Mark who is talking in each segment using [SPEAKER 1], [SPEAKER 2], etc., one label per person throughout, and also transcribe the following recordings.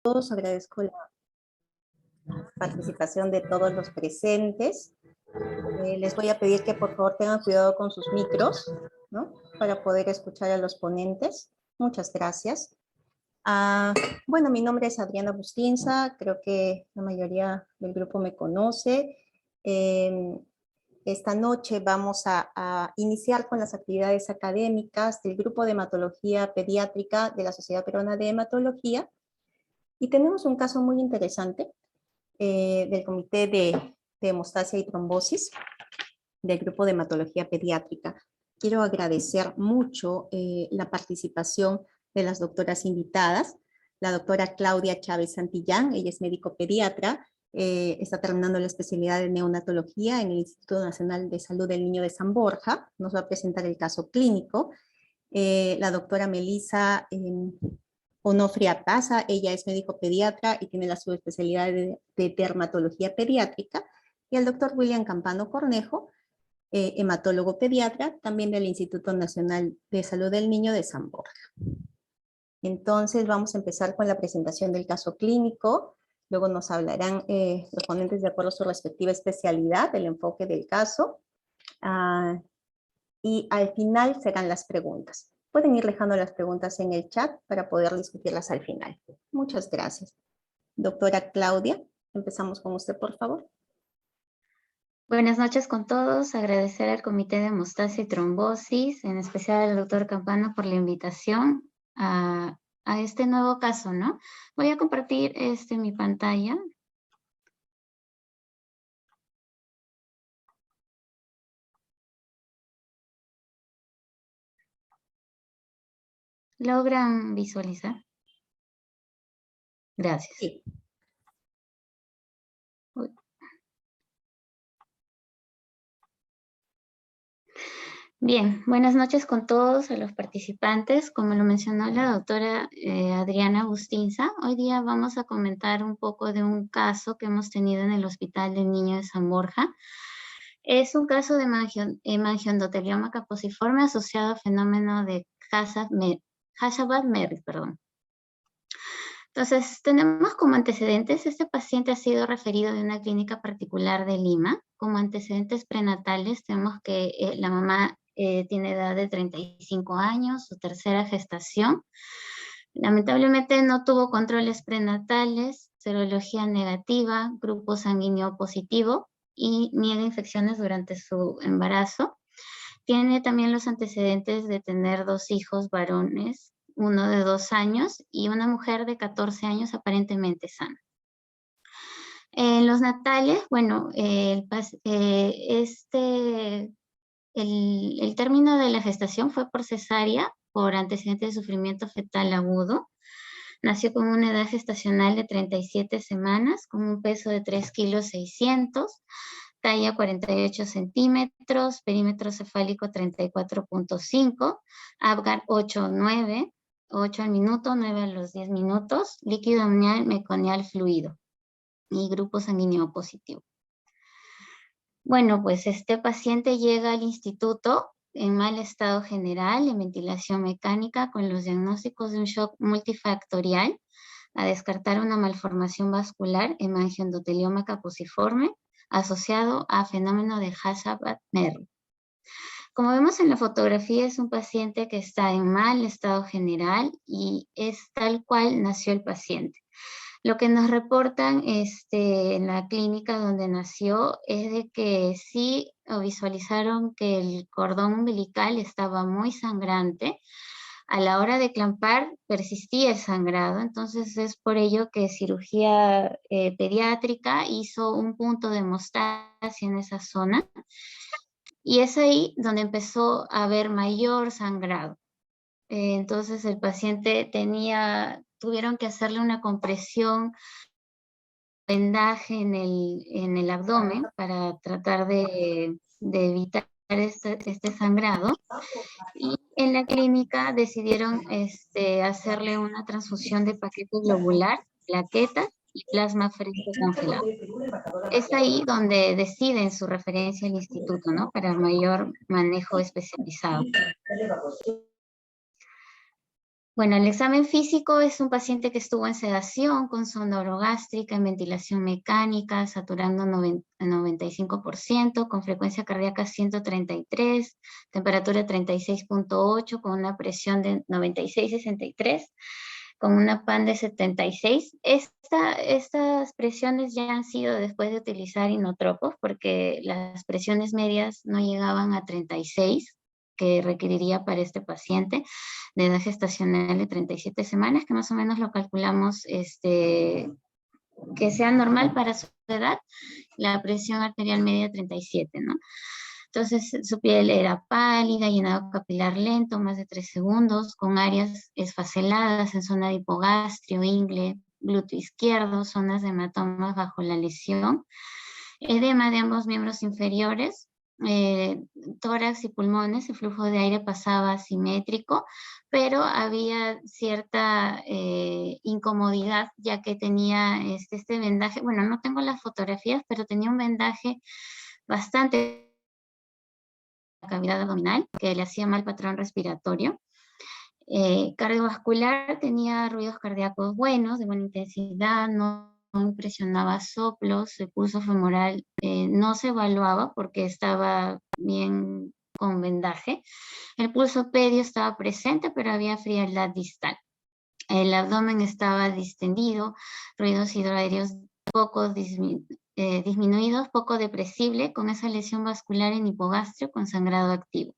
[SPEAKER 1] todos, agradezco la participación de todos los presentes. Les voy a pedir que por favor tengan cuidado con sus micros, ¿no? Para poder escuchar a los ponentes. Muchas gracias. Bueno, mi nombre es Adriana Bustinza, creo que la mayoría del grupo me conoce. Esta noche vamos a iniciar con las actividades académicas del Grupo de Hematología Pediátrica de la Sociedad Peruana de Hematología. Y tenemos un caso muy interesante del Comité de Hemostasia y Trombosis del Grupo de Hematología Pediátrica. Quiero agradecer mucho la participación de las doctoras invitadas. La doctora Claudia Chávez Santillán, ella es médico pediatra, está terminando la especialidad de neonatología en el Instituto Nacional de Salud del Niño de San Borja, nos va a presentar el caso clínico. La doctora Melissa Onofria Taza, ella es médico pediatra y tiene la subespecialidad de dermatología pediátrica, y el doctor William Campano Cornejo, hematólogo pediatra, también del Instituto Nacional de Salud del Niño de San Borja. Entonces vamos a empezar con la presentación del caso clínico, luego nos hablarán los ponentes de acuerdo a su respectiva especialidad, el enfoque del caso, y al final serán las preguntas. Pueden ir dejando las preguntas en el chat para poder discutirlas al final. Muchas gracias. Doctora Claudia, empezamos con usted, por favor.
[SPEAKER 2] Buenas noches con todos. Agradecer al Comité de Hemostasia y Trombosis, en especial al doctor Campano por la invitación a este nuevo caso, ¿no? Voy a compartir mi pantalla. ¿Logran visualizar? Gracias.
[SPEAKER 1] Sí.
[SPEAKER 2] Bien, buenas noches con todos a los participantes. Como lo mencionó la doctora Adriana Bustinza, hoy día vamos a comentar un poco de un caso que hemos tenido en el Hospital del Niño de San Borja. Es un caso de hemangiodotelioma caposiforme asociado a fenómeno de Hashbad-Merritt, Entonces, tenemos como antecedentes, este paciente ha sido referido de una clínica particular de Lima. Como antecedentes prenatales, tenemos que la mamá tiene edad de 35 años, su tercera gestación. Lamentablemente no tuvo controles prenatales, serología negativa, grupo sanguíneo positivo y niega infecciones durante su embarazo. Tiene también los antecedentes de tener 2 hijos varones, uno de 2 años y una mujer de 14 años aparentemente sana. En los natales, bueno, el término de la gestación fue por cesárea, por antecedente de sufrimiento fetal agudo. Nació con una edad gestacional de 37 semanas, con un peso de 3,6 kg, talla 48 centímetros, perímetro cefálico 34,5, Apgar 8,9, 8 al minuto, 9 a los 10 minutos, líquido amnial meconial fluido y grupo sanguíneo positivo. Bueno, pues este paciente llega al instituto en mal estado general, en ventilación mecánica, con los diagnósticos de un shock multifactorial, a descartar una malformación vascular, hemangiodotelioma caposiforme, asociado a fenómeno de Hashbad-Merritt. Como vemos en la fotografía, es un paciente que está en mal estado general y es tal cual nació el paciente. Lo que nos reportan en la clínica donde nació es de que sí visualizaron que el cordón umbilical estaba muy sangrante. A la hora de clampar persistía el sangrado, entonces es por ello que cirugía pediátrica hizo un punto de hemostasia en esa zona y es ahí donde empezó a haber mayor sangrado. Entonces el paciente tuvieron que hacerle una compresión, vendaje en el abdomen para tratar de evitar este sangrado. Y en la clínica decidieron hacerle una transfusión de paquete globular, plaquetas y plasma fresco congelado. Es ahí donde deciden su referencia al instituto, ¿no? Para mayor manejo especializado. Bueno, el examen físico es un paciente que estuvo en sedación, con sonda orogástrica, en ventilación mecánica, saturando 95%, con frecuencia cardíaca 133, temperatura 36.8, con una presión de 96-63, con una PAN de 76. Estas presiones ya han sido después de utilizar inotropos, porque las presiones medias no llegaban a 36, que requeriría para este paciente de edad gestacional de 37 semanas, que más o menos lo calculamos que sea normal para su edad, la presión arterial media 37, ¿no? Entonces su piel era pálida, llenado capilar lento, más de 3 segundos, con áreas esfaceladas en zona de hipogastrio, ingle, glúteo izquierdo, zonas de hematomas bajo la lesión, edema de ambos miembros inferiores, tórax y pulmones, el flujo de aire pasaba asimétrico, pero había cierta incomodidad, ya que tenía este vendaje. Bueno, no tengo las fotografías, pero tenía un vendaje bastante la cavidad abdominal, que le hacía mal patrón respiratorio. Cardiovascular, tenía ruidos cardíacos buenos, de buena intensidad, no impresionaba soplos, el pulso femoral no se evaluaba porque estaba bien con vendaje. El pulso pedio estaba presente, pero había frialdad distal. El abdomen estaba distendido, ruidos hidroaéreos poco disminuidos, poco depresible, con esa lesión vascular en hipogastrio con sangrado activo,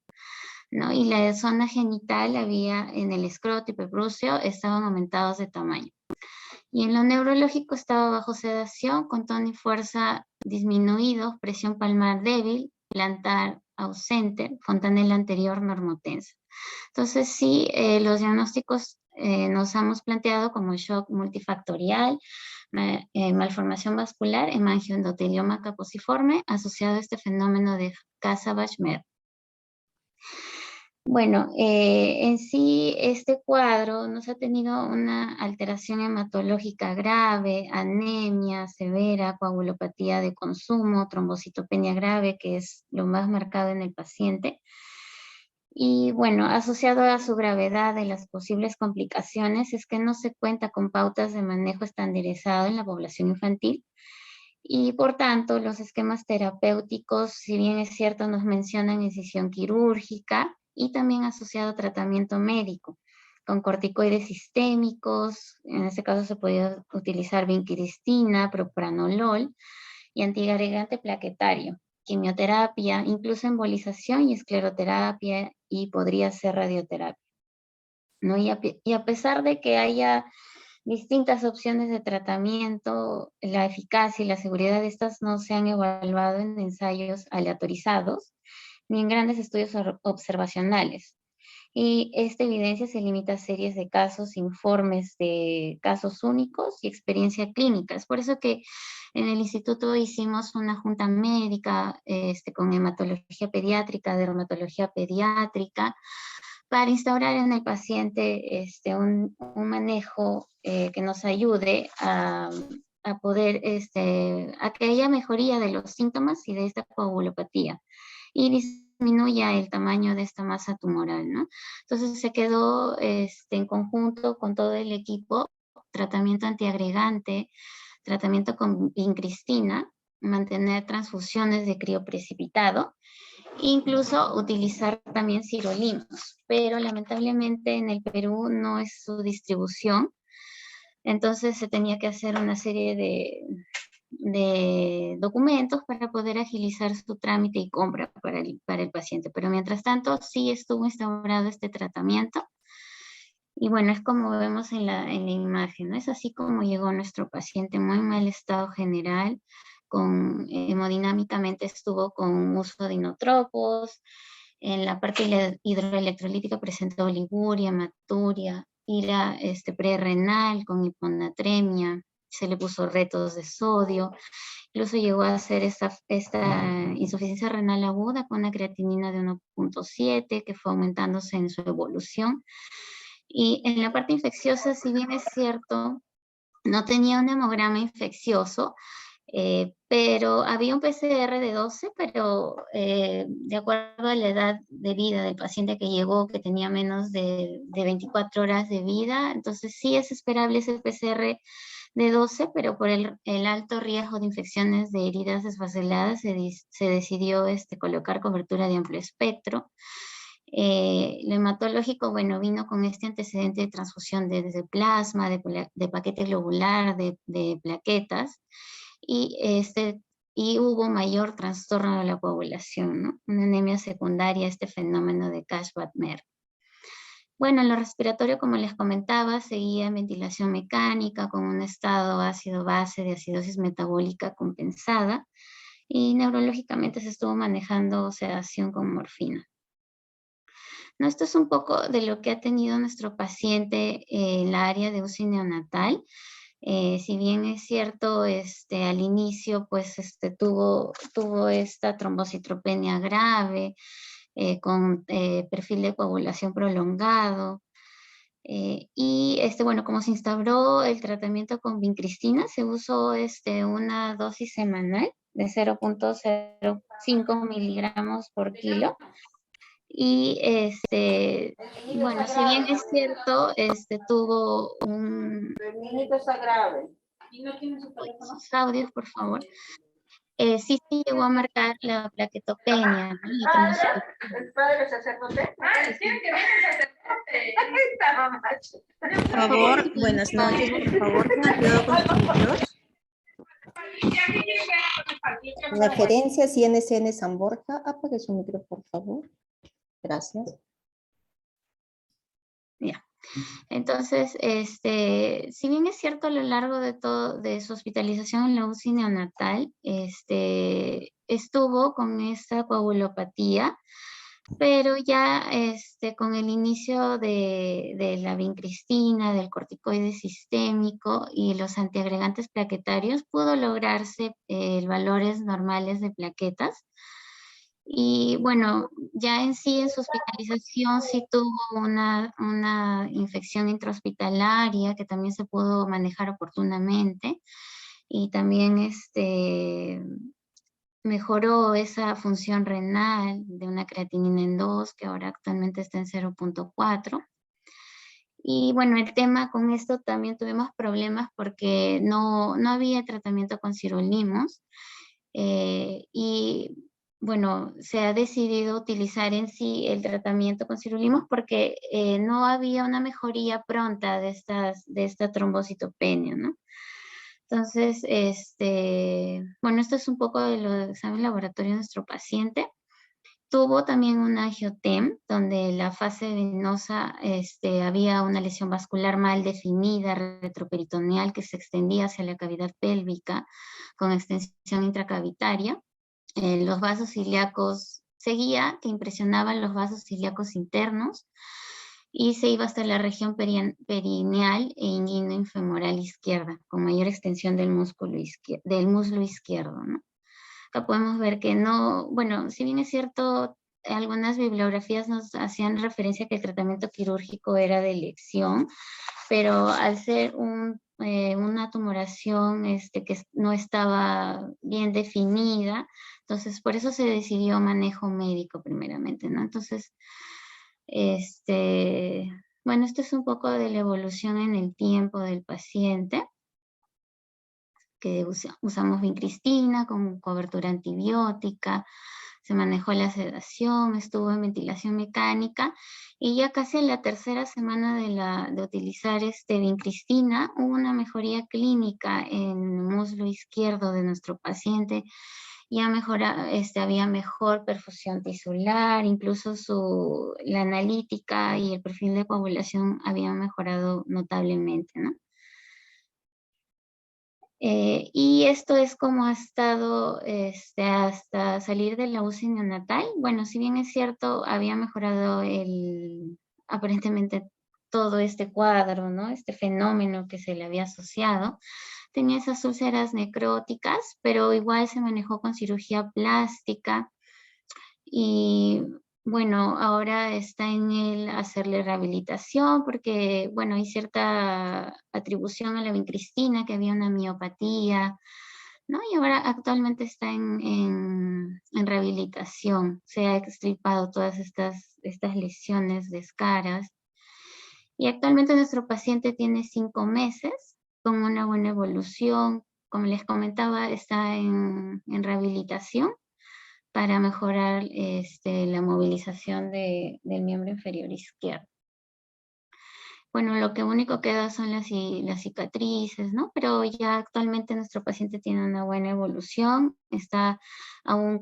[SPEAKER 2] ¿no? Y la zona genital había en el escroto y prepucio estaban aumentados de tamaño. Y en lo neurológico estaba bajo sedación, con tono y fuerza disminuidos, presión palmar débil, plantar ausente, fontanela anterior normotensa. Entonces sí, los diagnósticos nos hemos planteado como shock multifactorial, malformación vascular, hemangioendotelioma caposiforme, asociado a este fenómeno de Casa-Bashmer. Bueno, en sí este cuadro nos ha tenido una alteración hematológica grave, anemia severa, coagulopatía de consumo, trombocitopenia grave, que es lo más marcado en el paciente. Y bueno, asociado a su gravedad y las posibles complicaciones es que no se cuenta con pautas de manejo estandarizado en la población infantil. Y por tanto, los esquemas terapéuticos, si bien es cierto, nos mencionan incisión quirúrgica y también asociado a tratamiento médico, con corticoides sistémicos, en este caso se podía utilizar vincristina, propranolol y antiagregante plaquetario, quimioterapia, incluso embolización y escleroterapia, y podría ser radioterapia, ¿no? Y a pesar de que haya distintas opciones de tratamiento, la eficacia y la seguridad de estas no se han evaluado en ensayos aleatorizados ni en grandes estudios observacionales. Y esta evidencia se limita a series de casos, informes de casos únicos y experiencia clínica. Es por eso que en el instituto hicimos una junta médica con hematología pediátrica, dermatología pediátrica, para instaurar en el paciente un manejo que nos ayude a poder, a que haya mejoría de los síntomas y de esta coagulopatía y disminuya el tamaño de esta masa tumoral, ¿no? Entonces se quedó en conjunto con todo el equipo, tratamiento antiagregante, tratamiento con vincristina, mantener transfusiones de crioprecipitado, incluso utilizar también sirolimus, pero lamentablemente en el Perú no es su distribución, entonces se tenía que hacer una serie de documentos para poder agilizar su trámite y compra para el paciente, pero mientras tanto sí estuvo instaurado este tratamiento. Y bueno, es como vemos en la imagen, ¿no? Es así como llegó nuestro paciente, muy mal estado general, hemodinámicamente estuvo con uso de inotropos, en la parte hidroelectrolítica presentó oliguria, hematuria, ira prerrenal con hiponatremia, se le puso retos de sodio, incluso llegó a hacer esta insuficiencia renal aguda con una creatinina de 1.7 que fue aumentándose en su evolución. Y en la parte infecciosa, si bien es cierto, no tenía un hemograma infeccioso, Pero había un PCR de 12, pero de acuerdo a la edad de vida del paciente que llegó, que tenía menos de 24 horas de vida, entonces sí es esperable ese PCR de 12, pero por el alto riesgo de infecciones de heridas desfaceladas se decidió colocar cobertura de amplio espectro. Lo hematológico, bueno, vino con este antecedente de transfusión desde plasma, de paquete globular, de plaquetas, y, y hubo mayor trastorno de la coagulación, ¿no? Una anemia secundaria a este fenómeno de Cash-Badmer. Bueno, en lo respiratorio, como les comentaba, seguía en ventilación mecánica con un estado ácido-base de acidosis metabólica compensada, y neurológicamente se estuvo manejando sedación con morfina. No, esto es un poco de lo que ha tenido nuestro paciente en la área de UCI neonatal. Si bien es cierto, al inicio pues tuvo esta trombocitopenia grave, con perfil de coagulación prolongado. Y bueno, como se instauró el tratamiento con vincristina, se usó una dosis semanal de 0.05 miligramos por kilo. Y bueno, si bien es cierto, tuvo un...
[SPEAKER 3] El niñito está grave.
[SPEAKER 2] ¿Y no tiene su teléfono? Sus audios, por favor. Sí llegó a marcar la plaquetopenia, ¿no?
[SPEAKER 3] El padre sacerdote. ¿Quieren que venga el sacerdote?
[SPEAKER 1] Por favor, buenas noches, por favor, tengan cuidado con sus micros. La gerencia CNCN San Borja, apague su micro, por favor. Gracias.
[SPEAKER 2] Ya. Entonces, si bien es cierto a lo largo de su hospitalización en la UCI neonatal, estuvo con esta coagulopatía, pero ya con el inicio de la vincristina, del corticoide sistémico y los antiagregantes plaquetarios, pudo lograrse valores normales de plaquetas. Y bueno, ya en sí, en su hospitalización, sí tuvo una infección intrahospitalaria que también se pudo manejar oportunamente. Y también mejoró esa función renal de una creatinina en 2, que ahora actualmente está en 0.4. Y bueno, el tema con esto también tuvimos problemas porque no había tratamiento con sirolimus. Y bueno, se ha decidido utilizar en sí el tratamiento con sirolimus porque no había una mejoría pronta de esta trombocitopenia, ¿no? Entonces, bueno, esto es un poco de lo del examen laboratorio de nuestro paciente. Tuvo también una angiotem, donde en la fase venosa había una lesión vascular mal definida, retroperitoneal, que se extendía hacia la cavidad pélvica con extensión intracavitaria. Los vasos ilíacos seguía, que impresionaban los vasos ilíacos internos, y se iba hasta la región perineal e inguino-infemoral izquierda, con mayor extensión del muslo izquierdo, ¿no? Acá podemos ver que no, bueno, si bien es cierto, algunas bibliografías nos hacían referencia a que el tratamiento quirúrgico era de elección, pero al ser una tumoración que no estaba bien definida, entonces por eso se decidió manejo médico primeramente, ¿no? Entonces, bueno, esto es un poco de la evolución en el tiempo del paciente, que usamos vincristina con cobertura antibiótica, se manejó la sedación, estuvo en ventilación mecánica, y ya casi en la tercera semana de utilizar vincristina, hubo una mejoría clínica en el muslo izquierdo de nuestro paciente. Ya había mejor perfusión tisular, incluso la analítica y el perfil de coagulación habían mejorado notablemente, ¿no? Y esto es como ha estado hasta salir de la UCI neonatal. Bueno, si bien es cierto, había mejorado aparentemente todo este cuadro, ¿no? Este fenómeno que se le había asociado. Tenía esas úlceras necróticas, pero igual se manejó con cirugía plástica. Y bueno, ahora está en él hacerle rehabilitación porque, bueno, hay cierta atribución a la vincristina, que había una miopatía, ¿no? Y ahora actualmente está en rehabilitación. Se ha extirpado todas estas lesiones descaras. Y actualmente nuestro paciente tiene 5 meses con una buena evolución. Como les comentaba, está en rehabilitación para mejorar la movilización del miembro inferior izquierdo. Bueno, lo que único queda son las cicatrices, ¿no? Pero ya actualmente nuestro paciente tiene una buena evolución, está aún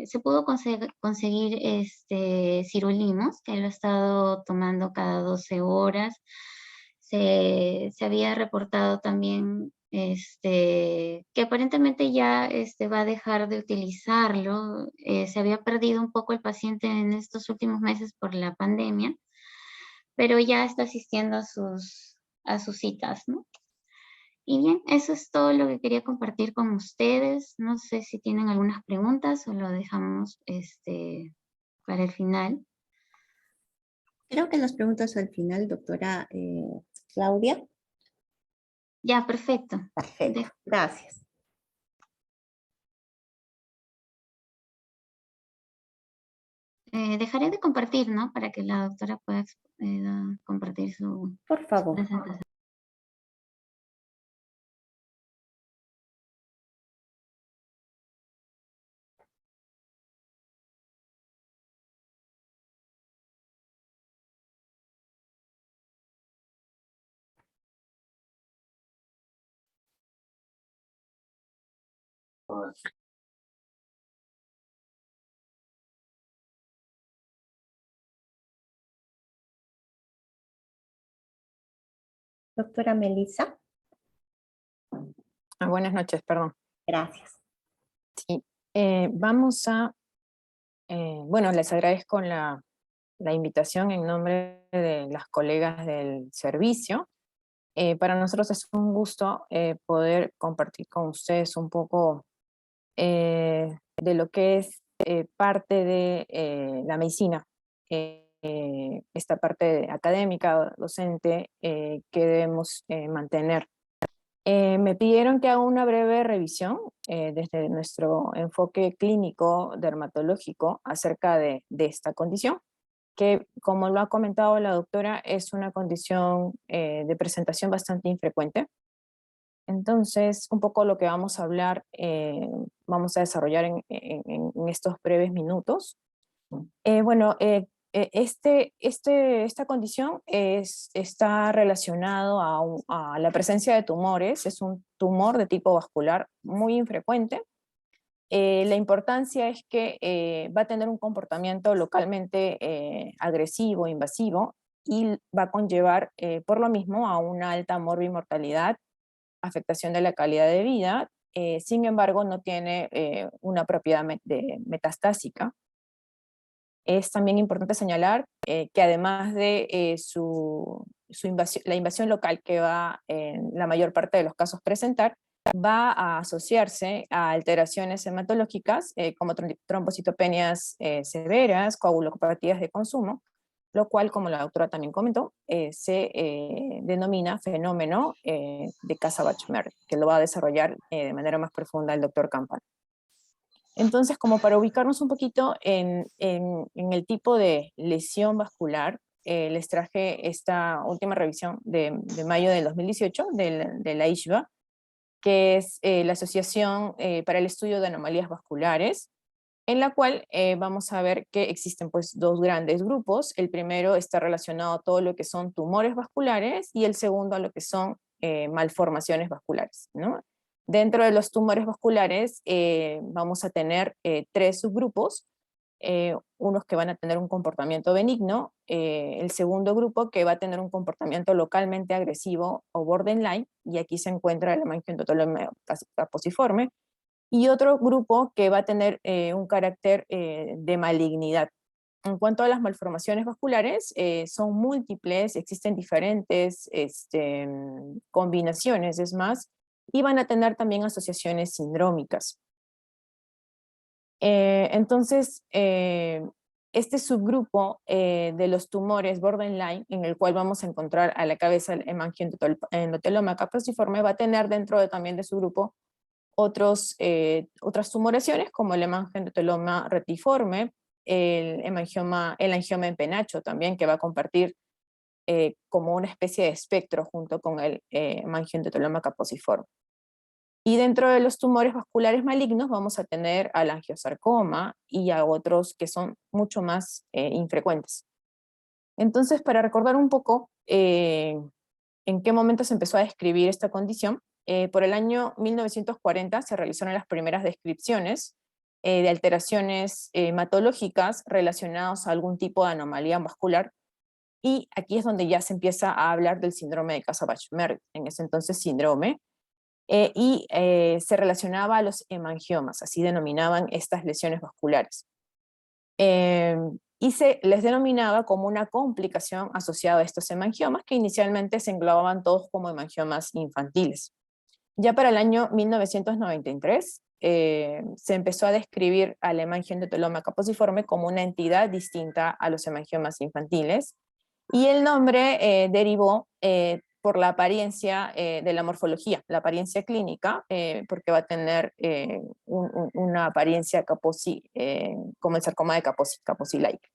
[SPEAKER 2] se pudo conseguir sirolimus, que lo ha estado tomando cada 12 horas. Se había reportado también que aparentemente ya va a dejar de utilizarlo. Se había perdido un poco el paciente en estos últimos meses por la pandemia, pero ya está asistiendo a sus citas, ¿no? Y bien, eso es todo lo que quería compartir con ustedes. No sé si tienen algunas preguntas o lo dejamos para el final.
[SPEAKER 1] Creo que las preguntas al final, doctora Claudia.
[SPEAKER 2] Ya, perfecto.
[SPEAKER 1] Perfecto, gracias.
[SPEAKER 2] Dejaré de compartir, ¿no? Para que la doctora pueda compartir su
[SPEAKER 1] Por favor.
[SPEAKER 2] presentación.
[SPEAKER 1] Doctora Melissa.
[SPEAKER 4] Buenas noches, perdón.
[SPEAKER 1] Gracias.
[SPEAKER 4] Sí, vamos a, bueno, les agradezco la invitación en nombre de las colegas del servicio. Para nosotros es un gusto poder compartir con ustedes un poco de lo que es parte de la medicina, esta parte académica, docente, que debemos mantener. Me pidieron que haga una breve revisión desde nuestro enfoque clínico dermatológico acerca de esta condición, que como lo ha comentado la doctora, es una condición de presentación bastante infrecuente. Entonces, un poco lo que vamos a hablar, vamos a desarrollar en estos breves minutos. Bueno, esta condición está relacionado a la presencia de tumores. Es un tumor de tipo vascular muy infrecuente. La importancia es que va a tener un comportamiento localmente agresivo, invasivo, y va a conllevar por lo mismo a una alta morbimortalidad, afectación de la calidad de vida. Sin embargo, no tiene una propiedad metastásica. Es también importante señalar que además de la invasión local que va en la mayor parte de los casos presentar, va a asociarse a alteraciones hematológicas como trombocitopenias severas, coagulopatías de consumo, lo cual, como la doctora también comentó, se denomina fenómeno de Casa-Bachmer, que lo va a desarrollar de manera más profunda el doctor Campana. Entonces, como para ubicarnos un poquito en el tipo de lesión vascular, les traje esta última revisión de mayo del 2018 de la ISHVA, que es la Asociación para el Estudio de Anomalías Vasculares, en la cual vamos a ver que existen pues dos grandes grupos. El primero está relacionado a todo lo que son tumores vasculares y el segundo a lo que son malformaciones vasculares, ¿no? Dentro de los tumores vasculares vamos a tener tres subgrupos, unos que van a tener un comportamiento benigno, el segundo grupo que va a tener un comportamiento localmente agresivo o borderline, y aquí se encuentra el hemangioma caposiforme, y otro grupo que va a tener un carácter de malignidad. En cuanto a las malformaciones vasculares, son múltiples, existen diferentes combinaciones, es más, y van a tener también asociaciones sindrómicas. Entonces, este subgrupo de los tumores borderline, en el cual vamos a encontrar a la cabeza el hemangioendoteloma caposiforme, va a tener dentro también de su grupo Otras tumoraciones como el hemangioendoteloma retiforme, el angioma en penacho también, que va a compartir como una especie de espectro junto con el hemangioendoteloma caposiforme. Y dentro de los tumores vasculares malignos vamos a tener al angiosarcoma y a otros que son mucho más infrecuentes. Entonces, para recordar un poco en qué momento se empezó a describir esta condición, por el año 1940 se realizaron las primeras descripciones de alteraciones hematológicas relacionadas a algún tipo de anomalía vascular, y aquí es donde ya se empieza a hablar del síndrome de Casa-Buchmelter, en ese entonces síndrome, se relacionaba a los hemangiomas, así denominaban estas lesiones vasculares. Y se les denominaba como una complicación asociada a estos hemangiomas, que inicialmente se englobaban todos como hemangiomas infantiles. Ya para el año 1993 se empezó a describir al hemangioendoteloma caposiforme como una entidad distinta a los hemangiomas infantiles, y el nombre derivó por la apariencia de la morfología, la apariencia clínica, porque va a tener una apariencia como el sarcoma de Kaposi-like.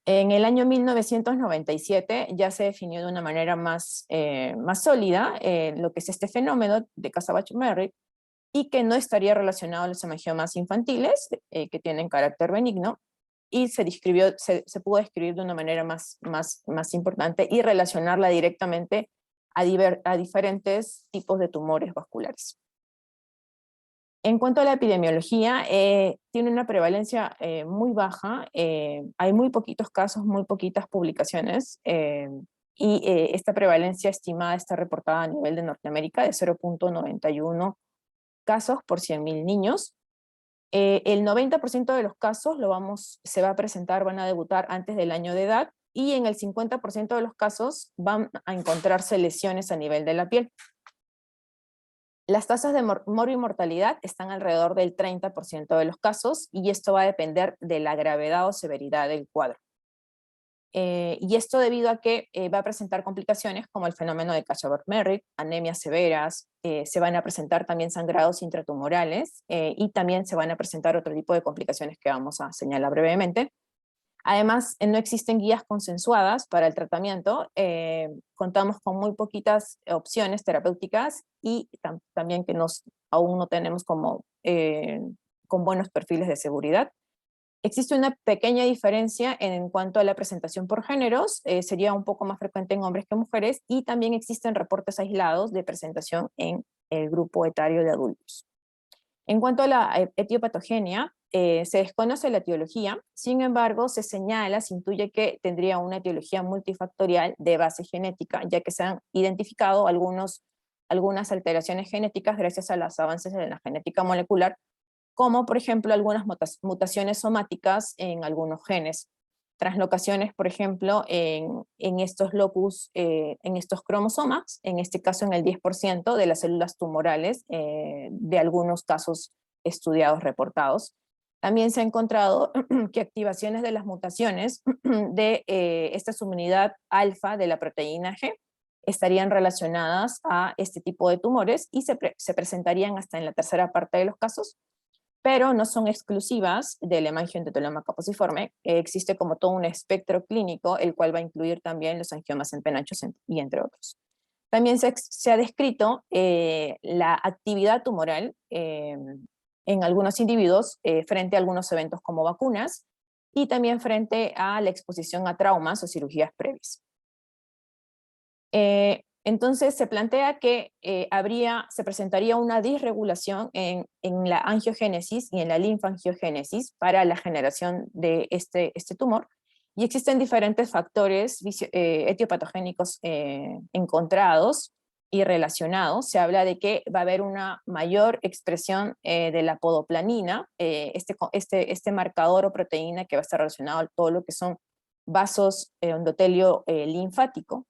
[SPEAKER 4] En el año 1997 ya se definió de una manera más sólida lo que es este fenómeno de Casa-Buchmelter, y que no estaría relacionado a los hemangiomas infantiles que tienen carácter benigno, y se pudo describir de una manera más importante y relacionarla directamente a diferentes tipos de tumores vasculares. En cuanto a la epidemiología, tiene una prevalencia muy baja, hay muy poquitos casos, muy poquitas publicaciones, y esta prevalencia estimada está reportada a nivel de Norteamérica de 0.91 casos por 100.000 niños. El 90% de los casos se va a presentar, van a debutar antes del año de edad, y en el 50% de los casos van a encontrarse lesiones a nivel de la piel. Las tasas de morbimortalidad están alrededor del 30% de los casos, y esto va a depender de la gravedad o severidad del cuadro. Y esto debido a que va a presentar complicaciones como el fenómeno de Casa-Buchmelter, anemias severas, se van a presentar también sangrados intratumorales, y también se van a presentar otro tipo de complicaciones que vamos a señalar brevemente. Además, no existen guías consensuadas para el tratamiento, contamos con muy poquitas opciones terapéuticas, y también que aún no tenemos con buenos perfiles de seguridad. Existe una pequeña diferencia en cuanto a la presentación por géneros, sería un poco más frecuente en hombres que mujeres, y también existen reportes aislados de presentación en el grupo etario de adultos. En cuanto a la etiopatogenia, se desconoce la etiología, sin embargo se intuye que tendría una etiología multifactorial de base genética, ya que se han identificado algunas alteraciones genéticas gracias a los avances de la genética molecular, como por ejemplo algunas mutaciones somáticas en algunos genes, translocaciones por ejemplo en estos locus, en estos cromosomas, en este caso en el 10% de las células tumorales de algunos casos estudiados reportados. También se ha encontrado que activaciones de las mutaciones de esta subunidad alfa de la proteína G estarían relacionadas a este tipo de tumores, y se presentarían hasta en la tercera parte de los casos, pero no son exclusivas del hemangioendoteloma caposiforme. Existe como todo un espectro clínico, el cual va a incluir también los angiomas en penachos y entre otros. También se ha descrito la actividad tumoral en algunos individuos frente a algunos eventos como vacunas, y también frente a la exposición a traumas o cirugías previas. Entonces se plantea que se presentaría una disregulación en la angiogénesis y en la linfangiogénesis para la generación de este tumor, y existen diferentes factores etiopatogénicos encontrados y relacionados. Se habla de que va a haber una mayor expresión de la podoplanina, este marcador o proteína que va a estar relacionado a todo lo que son vasos endotelio linfático.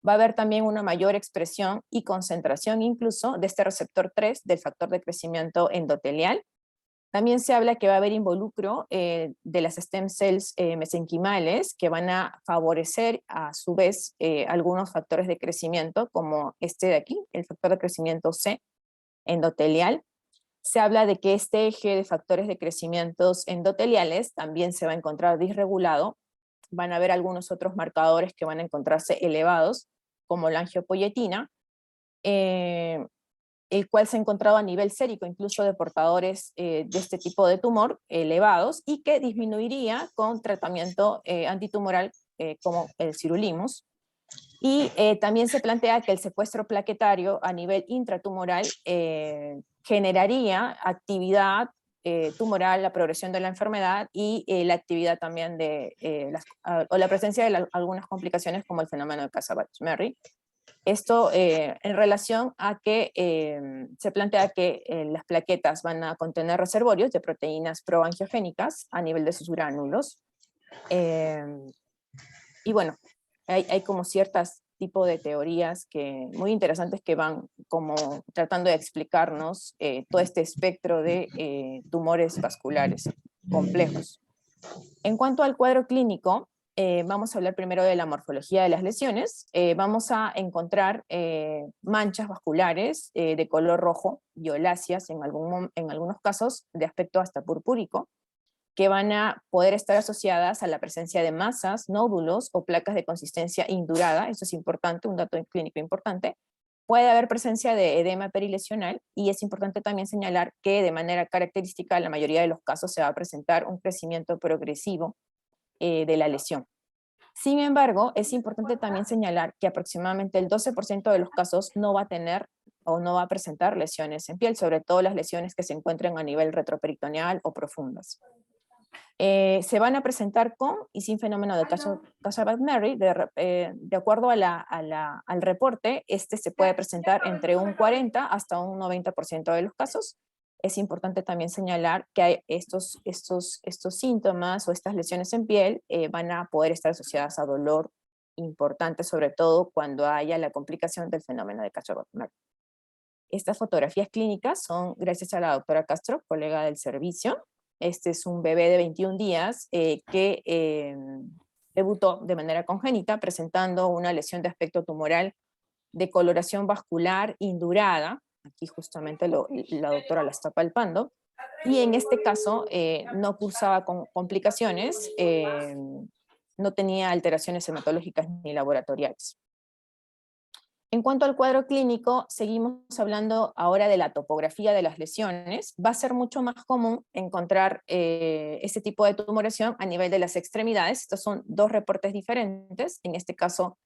[SPEAKER 4] Va a haber también una mayor expresión y concentración incluso de este receptor 3 del factor de crecimiento endotelial. También se habla que va a haber involucro de las stem cells mesenquimales, que van a favorecer a su vez algunos factores de crecimiento, como este de aquí, el factor de crecimiento C, endotelial. Se habla de que este eje de factores de crecimiento endoteliales también se va a encontrar disregulado. Van a haber algunos otros marcadores que van a encontrarse elevados, como la angiopoietina, el cual se ha encontrado a nivel sérico, incluso de portadores de este tipo de tumor elevados, y que disminuiría con tratamiento antitumoral como el sirolimus. Y también se plantea que el secuestro plaquetario a nivel intratumoral generaría actividad tumoral, la progresión de la enfermedad y la actividad también de, o la presencia de algunas complicaciones como el fenómeno de Casa-Batch-Merry. Esto en relación a que se plantea que las plaquetas van a contener reservorios de proteínas proangiogénicas a nivel de sus gránulos. Y bueno, hay como ciertas tipo de teorías muy interesantes que van como tratando de explicarnos todo este espectro de tumores vasculares complejos. En cuanto al cuadro clínico, vamos a hablar primero de la morfología de las lesiones. Vamos a encontrar manchas vasculares de color rojo, violáceas en algunos casos, de aspecto hasta purpúrico, que van a poder estar asociadas a la presencia de masas, nódulos o placas de consistencia indurada. Eso es importante, un dato clínico importante. Puede haber presencia de edema perilesional, y es importante también señalar que de manera característica en la mayoría de los casos se va a presentar un crecimiento progresivo de la lesión. Sin embargo, es importante también señalar que aproximadamente el 12% de los casos no va a tener o no va a presentar lesiones en piel, sobre todo las lesiones que se encuentran a nivel retroperitoneal o profundas. Se van a presentar con y sin fenómeno de Casa-Batch-Merry. De acuerdo al reporte, este se puede presentar entre un 40 hasta un 90% de los casos. Es importante también señalar que hay estos síntomas o estas lesiones en piel van a poder estar asociadas a dolor importante, sobre todo cuando haya la complicación del fenómeno de Casa-Batch-Merry. Estas fotografías clínicas son gracias a la doctora Castro, colega del servicio. Este es un bebé de 21 días que debutó de manera congénita presentando una lesión de aspecto tumoral de coloración vascular indurada. Aquí justamente la doctora la está palpando. Y en este caso no cursaba con complicaciones, no tenía alteraciones hematológicas ni laboratoriales. En cuanto al cuadro clínico, seguimos hablando ahora de la topografía de las lesiones. Va a ser mucho más común encontrar este tipo de tumoración a nivel de las extremidades. Estos son dos reportes diferentes. En este caso,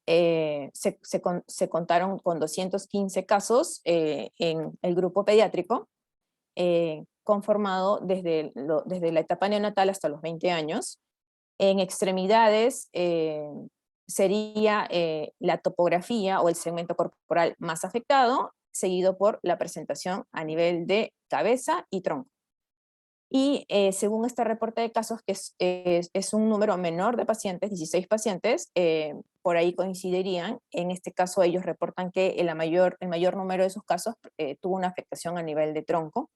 [SPEAKER 4] se contaron con 215 casos en el grupo pediátrico, conformado desde la etapa neonatal hasta los 20 años. En extremidades, sería la topografía o el segmento corporal más afectado, seguido por la presentación a nivel de cabeza y tronco. Y según este reporte de casos, que es un número menor de pacientes, 16 pacientes, por ahí coincidirían. En este caso ellos reportan que el mayor número de esos casos tuvo una afectación a nivel de tronco,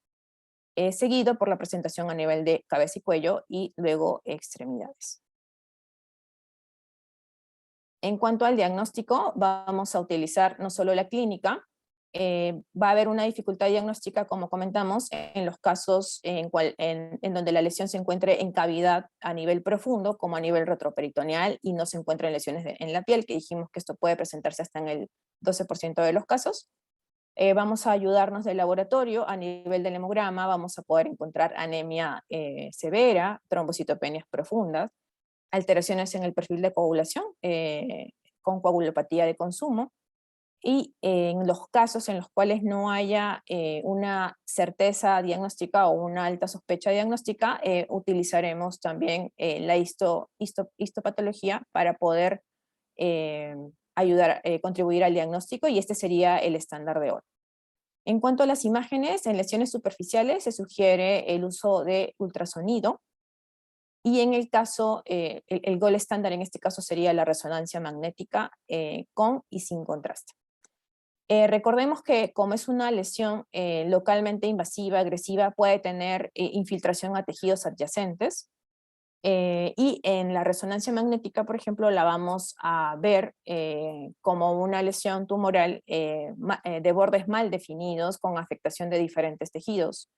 [SPEAKER 4] seguido por la presentación a nivel de cabeza y cuello y luego extremidades. En cuanto al diagnóstico, vamos a utilizar no solo la clínica, va a haber una dificultad diagnóstica, como comentamos, en los casos en donde la lesión se encuentre en cavidad a nivel profundo, como a nivel retroperitoneal, y no se encuentren lesiones en la piel, que dijimos que esto puede presentarse hasta en el 12% de los casos. Vamos a ayudarnos del laboratorio. A nivel del hemograma vamos a poder encontrar anemia severa, trombocitopenias profundas, alteraciones en el perfil de coagulación, con coagulopatía de consumo, y en los casos en los cuales no haya una certeza diagnóstica o una alta sospecha diagnóstica, utilizaremos también la histopatología para poder contribuir al diagnóstico, y este sería el estándar de oro. En cuanto a las imágenes, en lesiones superficiales se sugiere el uso de ultrasonido, y en el caso, el gold estándar en este caso sería la resonancia magnética con y sin contraste. Recordemos que como es una lesión localmente invasiva, agresiva, puede tener infiltración a tejidos adyacentes. Y en la resonancia magnética, por ejemplo, la vamos a ver como una lesión tumoral de bordes mal definidos con afectación de diferentes tejidos.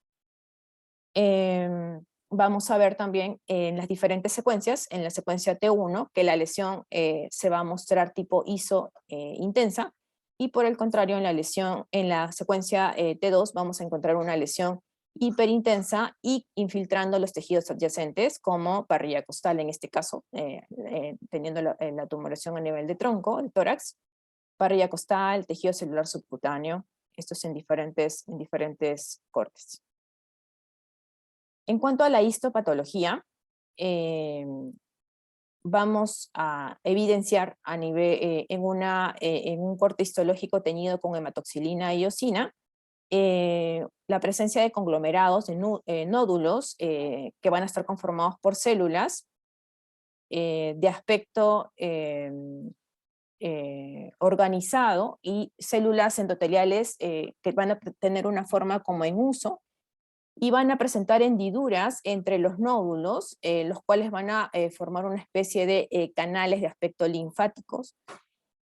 [SPEAKER 4] Vamos a ver también en las diferentes secuencias, en la secuencia T1, que la lesión se va a mostrar tipo ISO intensa, y por el contrario, en la secuencia T2 vamos a encontrar una lesión hiperintensa y infiltrando los tejidos adyacentes, como parrilla costal en este caso, teniendo la tumoración a nivel de tronco, el tórax, parrilla costal, tejido celular subcutáneo, estos en diferentes cortes. En cuanto a la histopatología, vamos a evidenciar en un corte histológico teñido con hematoxilina y eosina, la presencia de conglomerados, de nódulos, que van a estar conformados por células de aspecto organizado y células endoteliales que van a tener una forma como en uso, y van a presentar hendiduras entre los nódulos, los cuales van a formar una especie de canales de aspecto linfáticos,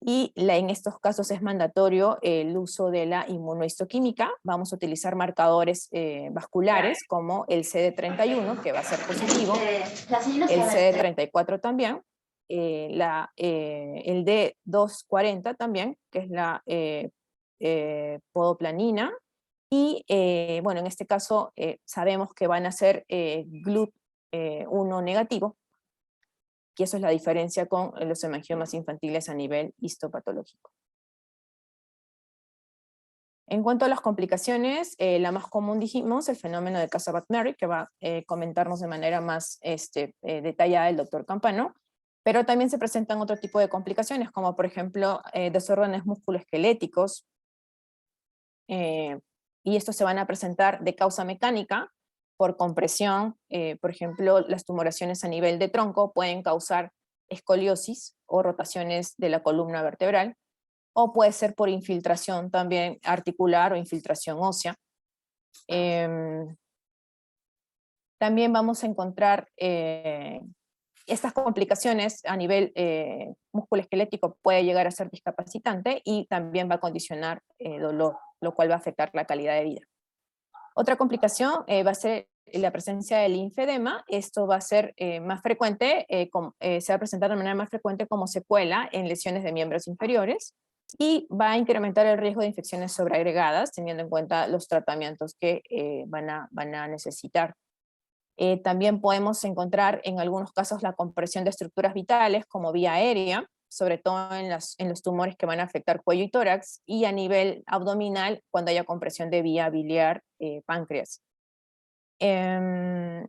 [SPEAKER 4] y en estos casos es mandatorio el uso de la inmunohistoquímica. Vamos a utilizar marcadores vasculares como el CD31, que va a ser positivo, el CD34 también, el D240 también, que es la podoplanina, y bueno, en este caso sabemos que van a ser GLUT1 negativo, y eso es la diferencia con los hemangiomas infantiles a nivel histopatológico. En cuanto a las complicaciones, la más común dijimos, el fenómeno de Casa-Buck-Merrick, que va a comentarnos de manera más detallada el doctor Campano, pero también se presentan otro tipo de complicaciones, como por ejemplo desórdenes musculoesqueléticos, y estos se van a presentar de causa mecánica, por compresión. Por ejemplo, las tumoraciones a nivel de tronco pueden causar escoliosis o rotaciones de la columna vertebral, o puede ser por infiltración también articular o infiltración ósea. También vamos a encontrar estas complicaciones a nivel musculoesquelético, puede llegar a ser discapacitante y también va a condicionar dolor, lo cual va a afectar la calidad de vida. Otra complicación va a ser la presencia del linfedema. Esto va a ser más frecuente, se va a presentar de manera más frecuente como secuela en lesiones de miembros inferiores, y va a incrementar el riesgo de infecciones sobreagregadas, teniendo en cuenta los tratamientos que van a necesitar. También podemos encontrar en algunos casos la compresión de estructuras vitales como vía aérea, sobre todo en los tumores que van a afectar cuello y tórax, y a nivel abdominal cuando haya compresión de vía biliar, páncreas. Y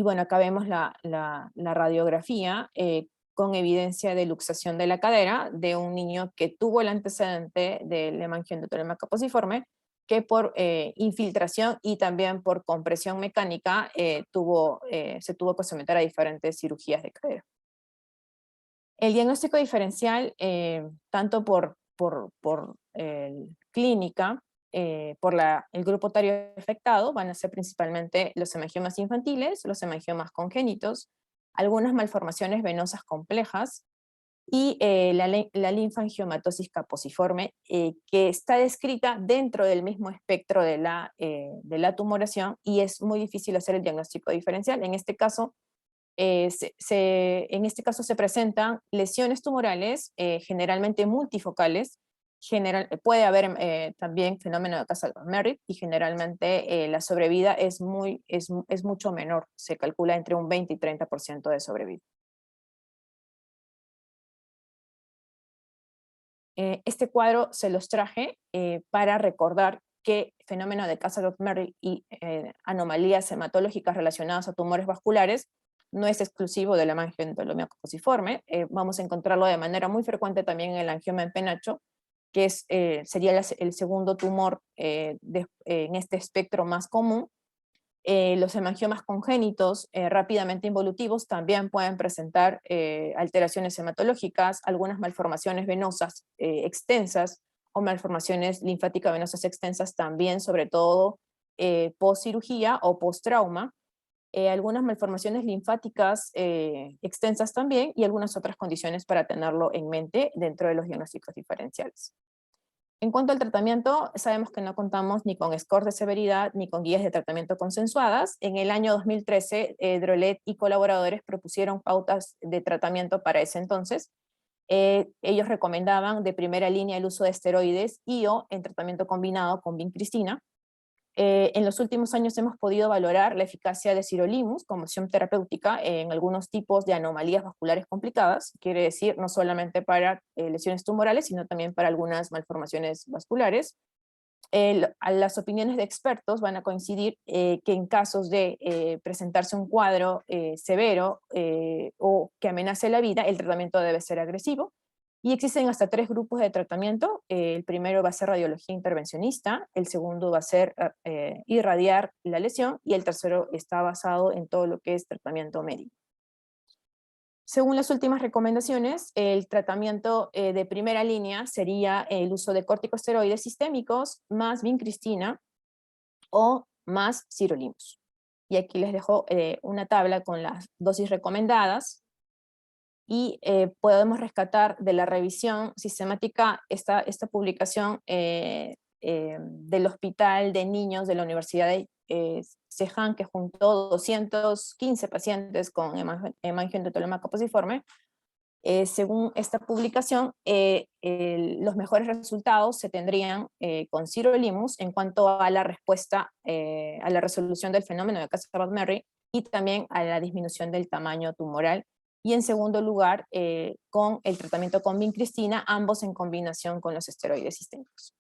[SPEAKER 4] bueno, acá vemos la radiografía con evidencia de luxación de la cadera de un niño que tuvo el antecedente del hemangioma caposiforme, que por infiltración y también por compresión mecánica se tuvo que someter a diferentes cirugías de cadera. El diagnóstico diferencial, tanto por clínica, por el grupo etario afectado, van a ser principalmente los hemangiomas infantiles, los hemangiomas congénitos, algunas malformaciones venosas complejas, y la linfangiomatosis caposiforme, que está descrita dentro del mismo espectro de la tumoración, y es muy difícil hacer el diagnóstico diferencial. En este caso, se presentan lesiones tumorales, generalmente multifocales, puede haber también fenómeno de Casa-Buck-Merrick, y generalmente la sobrevida es mucho menor, se calcula entre un 20 y 30% de sobrevida. Este cuadro se los traje para recordar que fenómeno de Casa-Buck-Merrick y anomalías hematológicas relacionadas a tumores vasculares no es exclusivo de la hemangioma caposiforme. Vamos a encontrarlo de manera muy frecuente también en el angioma en penacho, que sería el segundo tumor en este espectro más común. Los hemangiomas congénitos rápidamente involutivos también pueden presentar alteraciones hematológicas, algunas malformaciones venosas extensas o malformaciones linfáticas venosas extensas también, sobre todo post cirugía o post trauma. algunas malformaciones linfáticas extensas también, y algunas otras condiciones para tenerlo en mente dentro de los diagnósticos diferenciales. En cuanto al tratamiento, sabemos que no contamos ni con scores de severidad ni con guías de tratamiento consensuadas. En el año 2013, Drolet y colaboradores propusieron pautas de tratamiento para ese entonces. Ellos recomendaban de primera línea el uso de esteroides y o en tratamiento combinado con vincristina. En los últimos años hemos podido valorar la eficacia de sirolimus como opción terapéutica en algunos tipos de anomalías vasculares complicadas, quiere decir no solamente para lesiones tumorales, sino también para algunas malformaciones vasculares. Las opiniones de expertos van a coincidir que en casos de presentarse un cuadro severo o que amenace la vida, el tratamiento debe ser agresivo. Y existen hasta 3 grupos de tratamiento. El primero va a ser radiología intervencionista, el segundo va a ser irradiar la lesión, y el tercero está basado en todo lo que es tratamiento médico. Según las últimas recomendaciones, el tratamiento de primera línea sería el uso de corticosteroides sistémicos más vincristina o más sirolimus. Y aquí les dejo una tabla con las dosis recomendadas. Y podemos rescatar de la revisión sistemática esta publicación del Hospital de Niños de la Universidad de Zhejiang, que juntó 215 pacientes con hemangioendotelioma caposiforme. Según esta publicación, los mejores resultados se tendrían con sirolimus en cuanto a la respuesta a la resolución del fenómeno de Cassavant-Merry y también a la disminución del tamaño tumoral. Y en segundo lugar, con el tratamiento con vincristina, ambos en combinación con los esteroides sistémicos.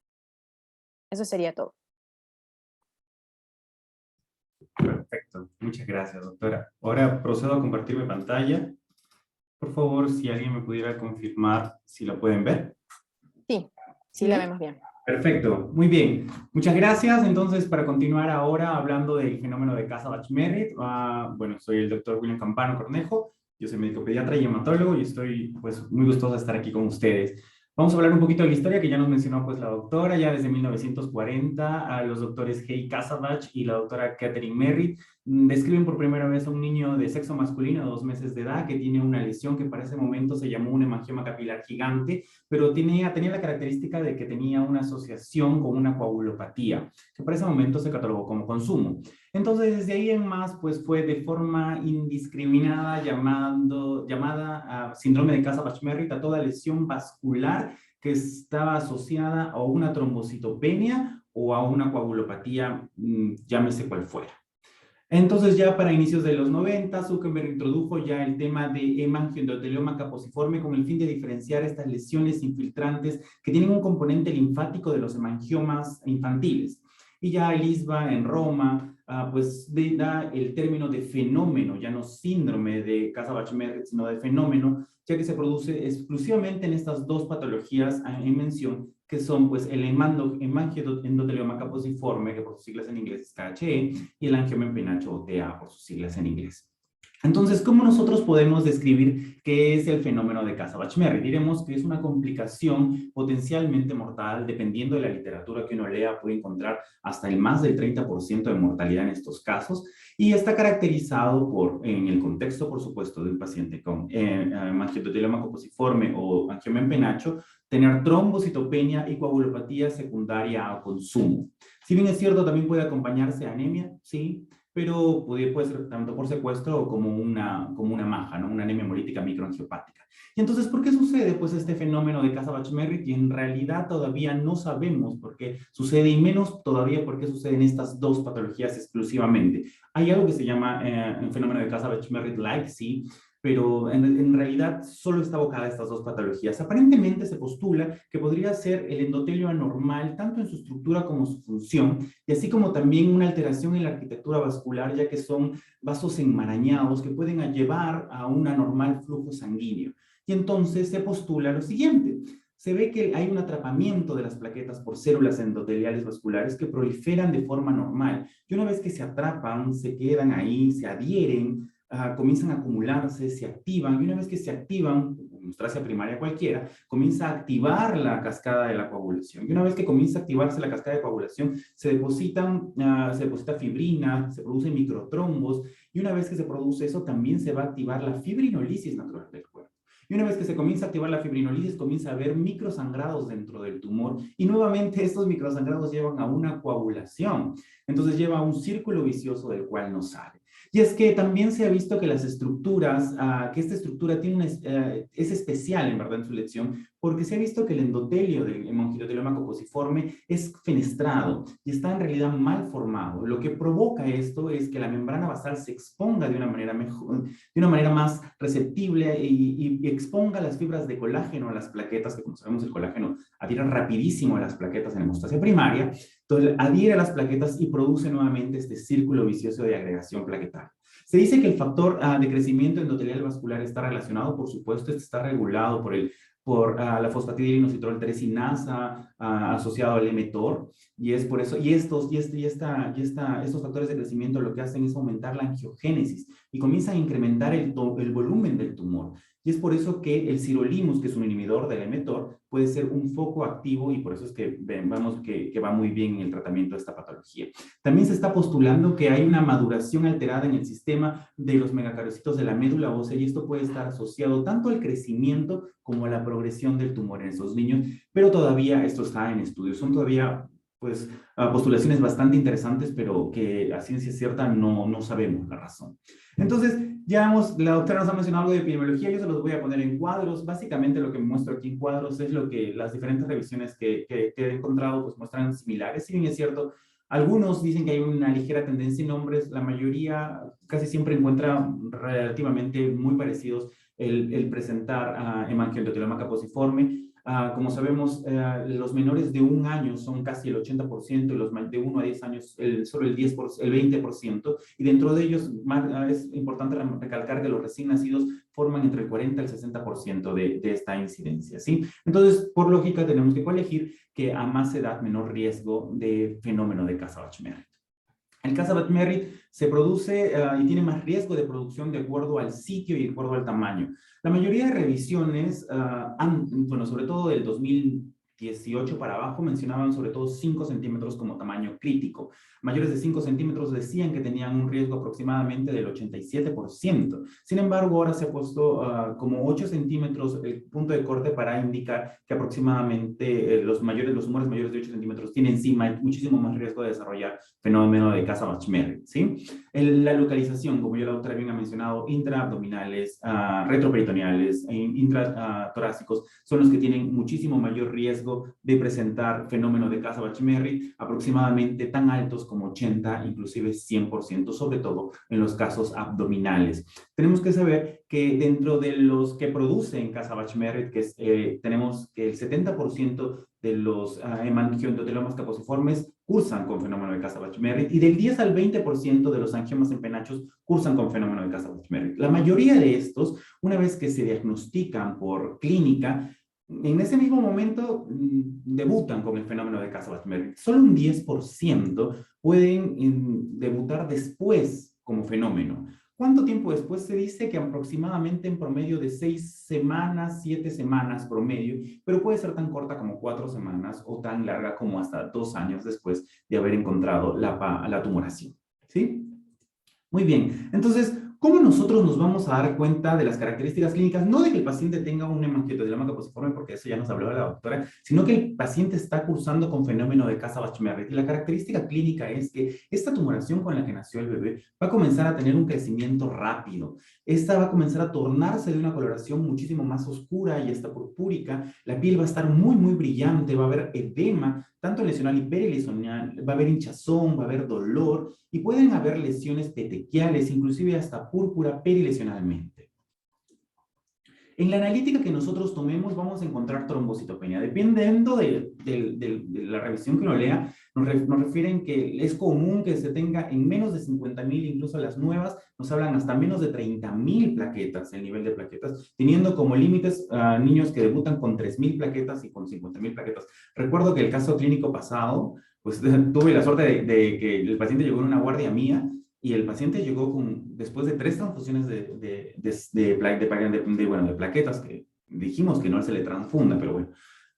[SPEAKER 4] Eso sería todo.
[SPEAKER 5] Perfecto, muchas gracias, doctora. Ahora procedo a compartir mi pantalla. Por favor, si alguien me pudiera confirmar si la pueden ver.
[SPEAKER 4] Sí, la vemos bien.
[SPEAKER 5] Perfecto, muy bien. Muchas gracias. Entonces, para continuar ahora hablando del fenómeno de Cassavant-Merry, bueno, soy el doctor William Campano Cornejo. Yo soy médico pediatra y hematólogo y estoy pues muy gustoso de estar aquí con ustedes. Vamos a hablar un poquito de la historia que ya nos mencionó pues la doctora. Ya desde 1940 a los doctores Hay Cassavant y la doctora Catherine Merritt describen por primera vez a un niño de sexo masculino de 2 meses de edad que tiene una lesión que para ese momento se llamó un hemangioma capilar gigante, pero tenía la característica de que tenía una asociación con una coagulopatía, que para ese momento se catalogó como consumo. Entonces, desde ahí en más, pues fue de forma indiscriminada llamada síndrome de Cassavant-Merritt a toda lesión vascular que estaba asociada a una trombocitopenia o a una coagulopatía, llámese cual fuera. Entonces ya para inicios de los 90, Zuckerberg introdujo ya el tema de hemangioendotelioma caposiforme con el fin de diferenciar estas lesiones infiltrantes que tienen un componente linfático de los hemangiomas infantiles. Y ya el ISBA en Roma, pues da el término de fenómeno, ya no síndrome de Cassavant-Merritt, sino de fenómeno, ya que se produce exclusivamente en estas 2 patologías en mención, que son pues el hemangioendotelioma caposiforme, que por sus siglas en inglés es KHE, y el angioma en penacho o TA por sus siglas en inglés. Entonces, ¿cómo nosotros podemos describir qué es el fenómeno de Cassavant-Merritt? Diremos que es una complicación potencialmente mortal, dependiendo de la literatura que uno lea, puede encontrar hasta el más del 30% de mortalidad en estos casos, y está caracterizado por, en el contexto, por supuesto, de un paciente con hemangioendotelioma caposiforme o angioma en penacho, tener trombocitopenia y coagulopatía secundaria a consumo. Si bien es cierto, también puede acompañarse de anemia, sí, pero puede ser tanto por secuestro como una maja, ¿no? Una anemia hemolítica microangiopática. Y entonces, ¿por qué sucede pues este fenómeno de Cassavant-Merritt? Y en realidad todavía no sabemos por qué sucede, y menos todavía por qué suceden estas 2 patologías exclusivamente. Hay algo que se llama el fenómeno de Cassavant-Merritt-like, sí, pero en realidad solo está abocada a estas 2 patologías. Aparentemente se postula que podría ser el endotelio anormal, tanto en su estructura como su función, y así como también una alteración en la arquitectura vascular, ya que son vasos enmarañados que pueden llevar a un anormal flujo sanguíneo. Y entonces se postula lo siguiente: se ve que hay un atrapamiento de las plaquetas por células endoteliales vasculares que proliferan de forma normal, y una vez que se atrapan, se quedan ahí, se adhieren, comienzan a acumularse, se activan, y una vez que se activan, hemostasia primaria cualquiera, comienza a activar la cascada de la coagulación. Y una vez que comienza a activarse la cascada de coagulación, se deposita fibrina, se producen microtrombos, y una vez que se produce eso, también se va a activar la fibrinolisis natural del cuerpo. Y una vez que se comienza a activar la fibrinolisis, comienza a haber microsangrados dentro del tumor, y nuevamente estos microsangrados llevan a una coagulación. Entonces lleva a un círculo vicioso del cual no sale. Y es que también se ha visto que las estructuras, que esta estructura tiene es especial en verdad en su elección, porque se ha visto que el endotelio del hemangioteloma copociforme es fenestrado y está en realidad mal formado. Lo que provoca esto es que la membrana basal se exponga de una manera mejor, de una manera más receptible y exponga las fibras de colágeno a las plaquetas, que como sabemos el colágeno adhiere rapidísimo a las plaquetas en hemostasia primaria. Entonces adhiere a las plaquetas y produce nuevamente este círculo vicioso de agregación plaquetaria. Se dice que el factor de crecimiento endotelial vascular está relacionado, por supuesto, está regulado por la fosfatidilinocitrol 3 sinasa asociado al mTOR, y es por eso, estos factores de crecimiento lo que hacen es aumentar la angiogénesis y comienzan a incrementar el volumen del tumor. Y es por eso que el sirolimus, que es un inhibidor del mTOR, puede ser un foco activo, y por eso es que vemos que va muy bien en el tratamiento de esta patología. También se está postulando que hay una maduración alterada en el sistema de los megacariocitos de la médula ósea, y esto puede estar asociado tanto al crecimiento como a la progresión del tumor en esos niños, pero todavía esto está en estudio. Son todavía pues postulaciones bastante interesantes, pero que a ciencia cierta no sabemos la razón. Entonces, la doctora nos ha mencionado algo de epidemiología, yo se los voy a poner en cuadros. Básicamente lo que muestro aquí en cuadros es lo que las diferentes revisiones que he encontrado pues muestran similares. Si bien es cierto, algunos dicen que hay una ligera tendencia en hombres, la mayoría casi siempre encuentra relativamente muy parecidos el presentar hemangioendoteloma copociforme. Como sabemos, los menores de 1 año son casi el 80%, y los de 1 a 10 años solo el 20%, y dentro de ellos es importante recalcar que los recién nacidos forman entre el 40 y el 60% de esta incidencia, ¿sí? Entonces, por lógica, tenemos que coelegir que a más edad, menor riesgo de fenómeno de Casa-Bach-Merritt. El Casa-Bach-Merritt se produce y tiene más riesgo de producción de acuerdo al sitio y de acuerdo al tamaño. La mayoría de revisiones, sobre todo del 2018 para abajo, mencionaban sobre todo 5 centímetros como tamaño crítico. Mayores de 5 centímetros decían que tenían un riesgo aproximadamente del 87%. Sin embargo, ahora se ha puesto como 8 centímetros el punto de corte para indicar que aproximadamente los tumores mayores de 8 centímetros tienen muchísimo más riesgo de desarrollar fenómeno de Casa-Bach-Merritt, ¿sí? La localización, como ya la doctora bien ha mencionado, intraabdominales, retroperitoneales e intratorácicos son los que tienen muchísimo mayor riesgo de presentar fenómeno de Casa-Bach-Merritt, aproximadamente tan altos como 80, inclusive 100%, sobre todo en los casos abdominales. Tenemos que saber que dentro de los que producen Casa-Bach-Merritt, tenemos que el 70% de los hemangioendotelomas copociformes cursan con fenómeno de Casa-Bach-Merritt, y del 10 al 20% de los angiomas en penachos cursan con fenómeno de Casa-Bach-Merritt. La mayoría de estos, una vez que se diagnostican por clínica, en ese mismo momento debutan con el fenómeno de Casa-Bach-Merritt. Solo un 10% pueden debutar después como fenómeno. ¿Cuánto tiempo después? Se dice que aproximadamente en promedio de 6 semanas, 7 semanas promedio, pero puede ser tan corta como 4 semanas o tan larga como hasta 2 años después de haber encontrado la tumoración, ¿sí? Muy bien, entonces, ¿cómo nosotros nos vamos a dar cuenta de las características clínicas? No de que el paciente tenga un hemangioendoteloma copociforme, porque eso ya nos habló la doctora, sino que el paciente está cursando con fenómeno de Casa-Bach-Merritt. Y la característica clínica es que esta tumoración con la que nació el bebé va a comenzar a tener un crecimiento rápido. Esta va a comenzar a tornarse de una coloración muchísimo más oscura y hasta purpúrica. La piel va a estar muy, muy brillante, va a haber edema, tanto lesional y perilesional, va a haber hinchazón, va a haber dolor, y pueden haber lesiones petequiales, inclusive hasta púrpura perilesionalmente. En la analítica que nosotros tomemos vamos a encontrar trombocitopenia. Dependiendo de la revisión que uno lea, nos refieren que es común que se tenga en menos de 50,000, incluso las nuevas nos hablan hasta menos de 30,000 plaquetas, el nivel de plaquetas, teniendo como límites niños que debutan con 3,000 plaquetas y con 50,000 plaquetas. Recuerdo que el caso clínico pasado, pues tuve la suerte de que el paciente llegó en una guardia mía, y el paciente llegó después de 3 transfusiones de plaquetas, que dijimos que no se le transfunda, pero bueno,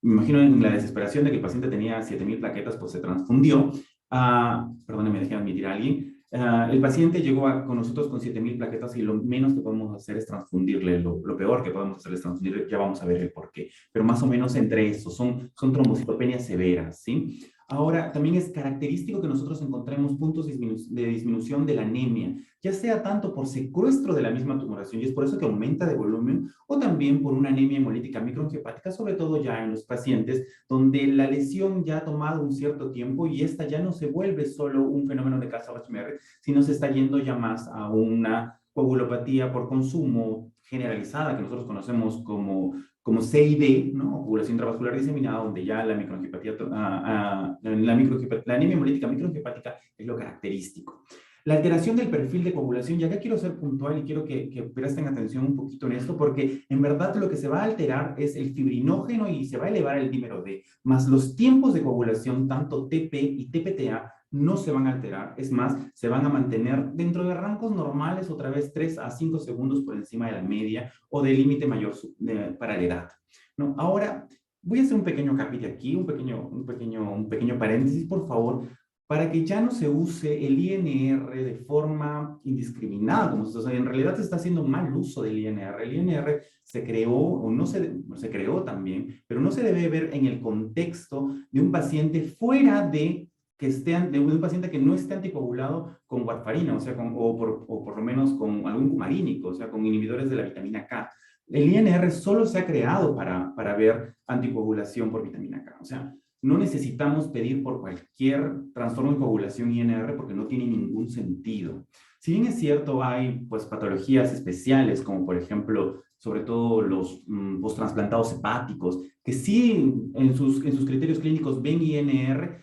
[SPEAKER 5] me imagino en la desesperación de que el paciente tenía 7.000 plaquetas, pues se transfundió. Perdóneme, dejé admitir a alguien. El paciente llegó con nosotros con 7.000 plaquetas y lo menos que podemos hacer es transfundirle. Lo peor que podemos hacer es transfundirle, ya vamos a ver el por qué. Pero más o menos entre esos, son trombocitopenias severas, ¿sí? Ahora, también es característico que nosotros encontremos puntos de disminución de la anemia, ya sea tanto por secuestro de la misma tumoración, y es por eso que aumenta de volumen, o también por una anemia hemolítica microangiopática, sobre todo ya en los pacientes donde la lesión ya ha tomado un cierto tiempo y esta ya no se vuelve solo un fenómeno de Casa-Bachmer, sino se está yendo ya más a una coagulopatía por consumo generalizada, que nosotros conocemos como CID, ¿no? Coagulación intravascular diseminada, donde ya la microangiopatía, la anemia hemolítica microangiopática es lo característico. La alteración del perfil de coagulación, y acá quiero ser puntual y quiero que presten atención un poquito en esto, porque en verdad lo que se va a alterar es el fibrinógeno y se va a elevar el dímero D, más los tiempos de coagulación, tanto TP y TPTA, no se van a alterar, es más, se van a mantener dentro de rangos normales, otra vez 3 a 5 segundos por encima de la media o del límite mayor para la edad, ¿no? Ahora, voy a hacer un pequeño capítulo aquí, un pequeño paréntesis, por favor, para que ya no se use el INR de forma indiscriminada, como se, en realidad se está haciendo mal uso del INR. El INR se creó, o no se creó también, pero no se debe ver en el contexto de un paciente fuera de un paciente que no esté anticoagulado con warfarina, o sea, o por lo menos con algún cumarínico, o sea, con inhibidores de la vitamina K. El INR solo se ha creado para ver anticoagulación por vitamina K, o sea, no necesitamos pedir por cualquier trastorno de coagulación INR porque no tiene ningún sentido. Si bien es cierto, hay pues patologías especiales, como por ejemplo, sobre todo los posttransplantados hepáticos, que sí en sus criterios clínicos ven INR,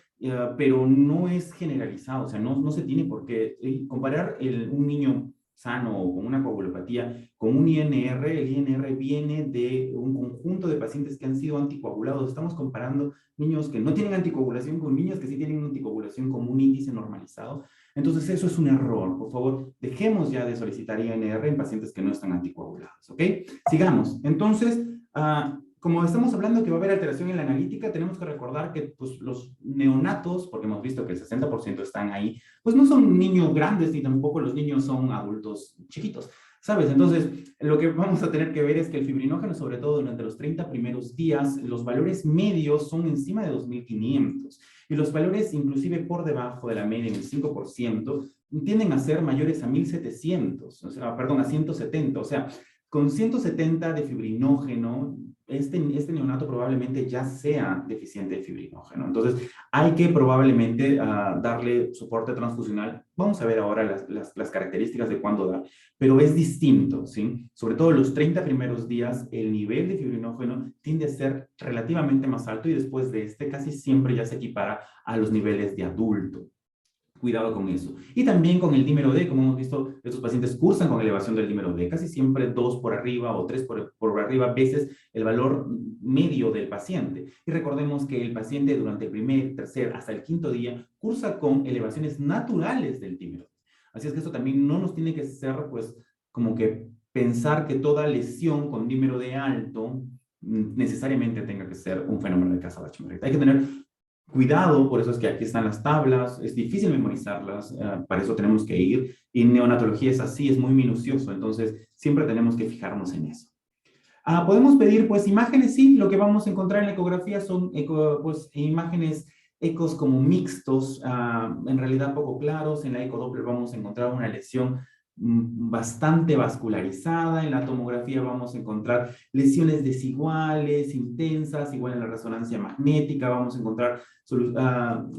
[SPEAKER 5] pero no es generalizado, o sea, no se tiene por qué comparar un niño sano o con una coagulopatía con un INR. El INR viene de un conjunto de pacientes que han sido anticoagulados. Estamos comparando niños que no tienen anticoagulación con niños que sí tienen anticoagulación como un índice normalizado. Entonces eso es un error. Por favor, dejemos ya de solicitar INR en pacientes que no están anticoagulados, ¿ok? Sigamos. Entonces, como estamos hablando que va a haber alteración en la analítica, tenemos que recordar que pues, los neonatos, porque hemos visto que el 60% están ahí, pues no son niños grandes ni tampoco los niños son adultos chiquitos, ¿sabes? Entonces, lo que vamos a tener que ver es que el fibrinógeno, sobre todo durante los 30 primeros días, los valores medios son encima de 2.500 y los valores inclusive por debajo de la media, en el 5%, tienden a ser mayores a 1.700, o sea, perdón, a 170, o sea, con 170 de fibrinógeno, este neonato probablemente ya sea deficiente de fibrinógeno. Entonces, hay que probablemente darle soporte transfusional. Vamos a ver ahora las características de cuándo dar, pero es distinto, ¿sí? Sobre todo los 30 primeros días, el nivel de fibrinógeno tiende a ser relativamente más alto y después de casi siempre ya se equipara a los niveles de adulto. Cuidado con eso. Y también con el dímero D, como hemos visto, estos pacientes cursan con elevación del dímero D, casi siempre 2 por arriba o 3 por arriba, veces el valor medio del paciente. Y recordemos que el paciente durante el primer, tercer, hasta el quinto día cursa con elevaciones naturales del dímero D. Así es que esto también no nos tiene que ser, pues, como que pensar que toda lesión con dímero D alto necesariamente tenga que ser un fenómeno de Casa-Bachmer. Hay que tener cuidado, por eso es que aquí están las tablas, es difícil memorizarlas, para eso tenemos que ir, y neonatología es así, es muy minucioso, entonces siempre tenemos que fijarnos en eso. Podemos pedir pues imágenes, sí, lo que vamos a encontrar en la ecografía son pues, imágenes ecos como mixtos, en realidad poco claros. En la ecodoppler vamos a encontrar una lesión bastante vascularizada. En la tomografía vamos a encontrar lesiones desiguales, intensas. Igual en la resonancia magnética vamos a encontrar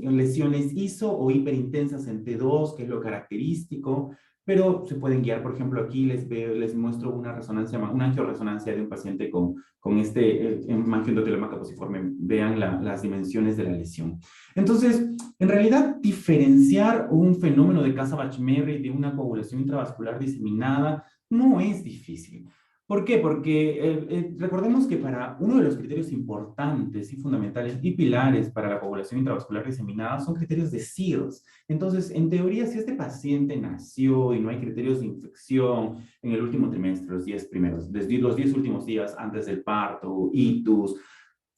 [SPEAKER 5] lesiones iso o hiperintensas en T2, que es lo característico, pero se pueden guiar. Por ejemplo, aquí les muestro una angioresonancia de un paciente con angioendoteloma caposiforme. Vean las dimensiones de la lesión. Entonces, en realidad, diferenciar un fenómeno de Casa-Bachmer de una coagulación intravascular diseminada no es difícil. ¿Por qué? Porque recordemos que para uno de los criterios importantes y fundamentales y pilares para la coagulación intravascular diseminada son criterios de SIRS. Entonces, en teoría, si este paciente nació y no hay criterios de infección en el último trimestre, los 10 últimos días antes del parto, ictus,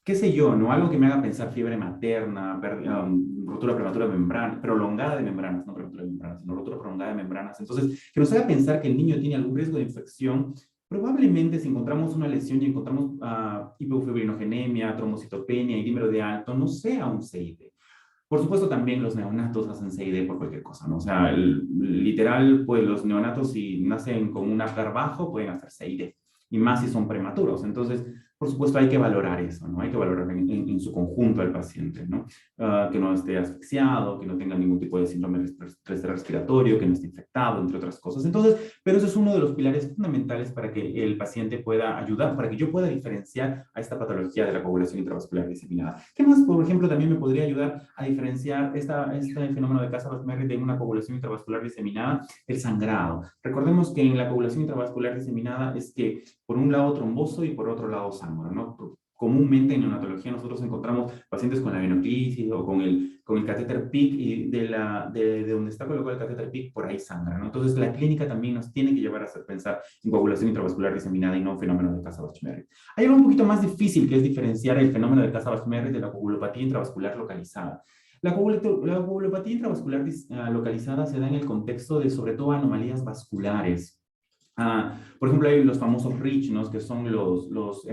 [SPEAKER 5] qué sé yo, ¿no? Algo que me haga pensar fiebre materna, rotura prematura de membranas, prolongada de membranas, no prematura de membranas, sino rotura prolongada de membranas. Entonces, que nos haga pensar que el niño tiene algún riesgo de infección. Probablemente si encontramos una lesión y encontramos hipofibrinogenemia, trombocitopenia y dímero de alto, no sea un CID. Por supuesto, también los neonatos hacen CID por cualquier cosa, ¿no? O sea, literal, pues los neonatos si nacen con un Apgar bajo pueden hacer CID, y más si son prematuros. Entonces, por supuesto, hay que valorar eso, ¿no? Hay que valorar en su conjunto al paciente, ¿no? Que no esté asfixiado, que no tenga ningún tipo de síndrome respiratorio, que no esté infectado, entre otras cosas. Entonces, pero eso es uno de los pilares fundamentales para que el paciente pueda ayudar, para que yo pueda diferenciar a esta patología de la coagulación intravascular diseminada. ¿Qué más, por ejemplo, también me podría ayudar a diferenciar este fenómeno de Casa-Bach-Merritt de una coagulación intravascular diseminada? El sangrado. Recordemos que en la coagulación intravascular diseminada es que por un lado tromboso y por otro lado sangre, ¿no? Comúnmente en neonatología nosotros encontramos pacientes con la venoclisis o con el catéter PIC y de donde está colocado el catéter PIC por ahí sangra, ¿no? Entonces la clínica también nos tiene que llevar a hacer pensar en coagulación intravascular diseminada y no un fenómeno de Casa-Bach-Merritt. Hay algo un poquito más difícil que es diferenciar el fenómeno de Casa-Bach-Merritt de la coagulopatía intravascular localizada. La coagulopatía intravascular localizada se da en el contexto de sobre todo anomalías vasculares. Por ejemplo, hay los famosos RICH, ¿no? Que son los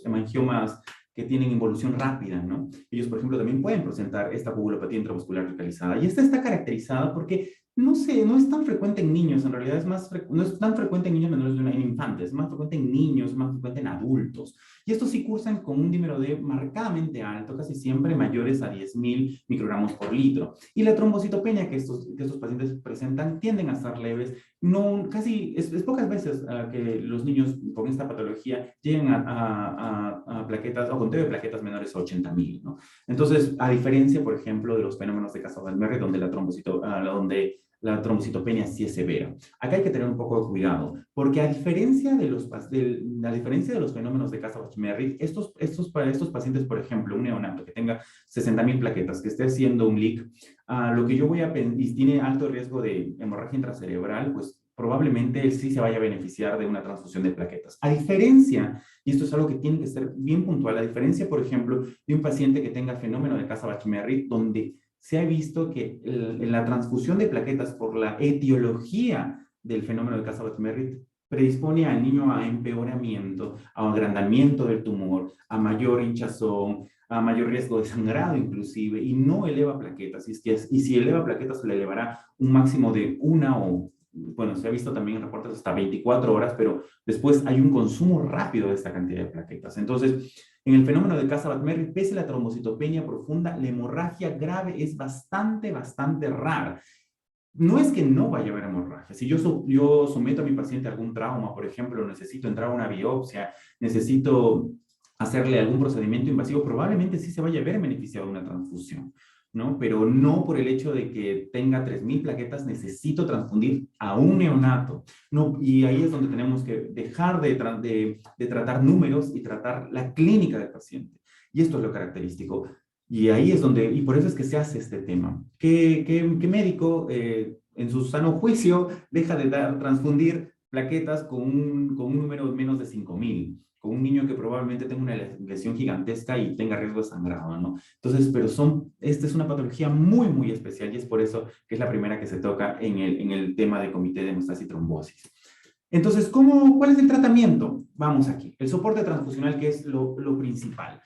[SPEAKER 5] hemangiomas que tienen involución rápida, ¿no? Ellos, por ejemplo, también pueden presentar esta coagulopatía intravascular localizada. Y esta está caracterizada porque, no sé, no es tan frecuente en niños, en realidad no es tan frecuente en niños menores de en infantes, es más frecuente en niños, más frecuente en adultos. Y estos sí cursan con un dímero D marcadamente alto, casi siempre mayores a 10.000 microgramos por litro. Y la trombocitopenia que estos pacientes presentan tienden a estar leves. No, casi, es pocas veces que los niños con esta patología llegan a plaquetas, o conteo de plaquetas menores a 80.000, ¿no? Entonces, a diferencia, por ejemplo, de los fenómenos de Casa-Bach-Merritt, donde la trombocitopenia sí es severa. Acá hay que tener un poco de cuidado, porque a diferencia de los fenómenos de Casa-Bach-Merritt, para estos pacientes, por ejemplo, un neonato que tenga 60.000 plaquetas, que esté haciendo un LIC, lo que yo voy a pensar, y tiene alto riesgo de hemorragia intracerebral, pues probablemente él sí se vaya a beneficiar de una transfusión de plaquetas. A diferencia, y esto es algo que tiene que ser bien puntual, a diferencia, por ejemplo, de un paciente que tenga fenómeno de Casa-Bach-Merritt, donde se ha visto que la transfusión de plaquetas por la etiología del fenómeno de Casa-Bach-Merritt predispone al niño a empeoramiento, a agrandamiento del tumor, a mayor hinchazón, a mayor riesgo de sangrado inclusive, y no eleva plaquetas. Y si eleva plaquetas, se le elevará un máximo de bueno, se ha visto también en reportes hasta 24 horas, pero después hay un consumo rápido de esta cantidad de plaquetas. Entonces, en el fenómeno de Casa-Bach-Merritt, pese a la trombocitopenia profunda, la hemorragia grave es bastante rara. No es que no vaya a haber hemorragia. Si yo someto a mi paciente a algún trauma, por ejemplo, necesito entrar a una biopsia, necesito hacerle algún procedimiento invasivo, probablemente sí se vaya a ver beneficiado de una transfusión, ¿no? Pero no por el hecho de que tenga 3.000 plaquetas, necesito transfundir a un neonato, ¿no? Y ahí es donde tenemos que dejar de tratar números y tratar la clínica del paciente. Y esto es lo característico. Y ahí es donde, y por eso es que se hace este tema. ¿Qué médico en su sano juicio deja de transfundir plaquetas con un número menos de 5.000? Con un niño que probablemente tenga una lesión gigantesca y tenga riesgo de sangrado, ¿no? Entonces, pero esta es una patología muy especial y es por eso que es la primera que se toca en el tema de comité de hemostasis y trombosis. Entonces, ¿cuál es el tratamiento? Vamos aquí. El soporte transfusional, que es lo principal.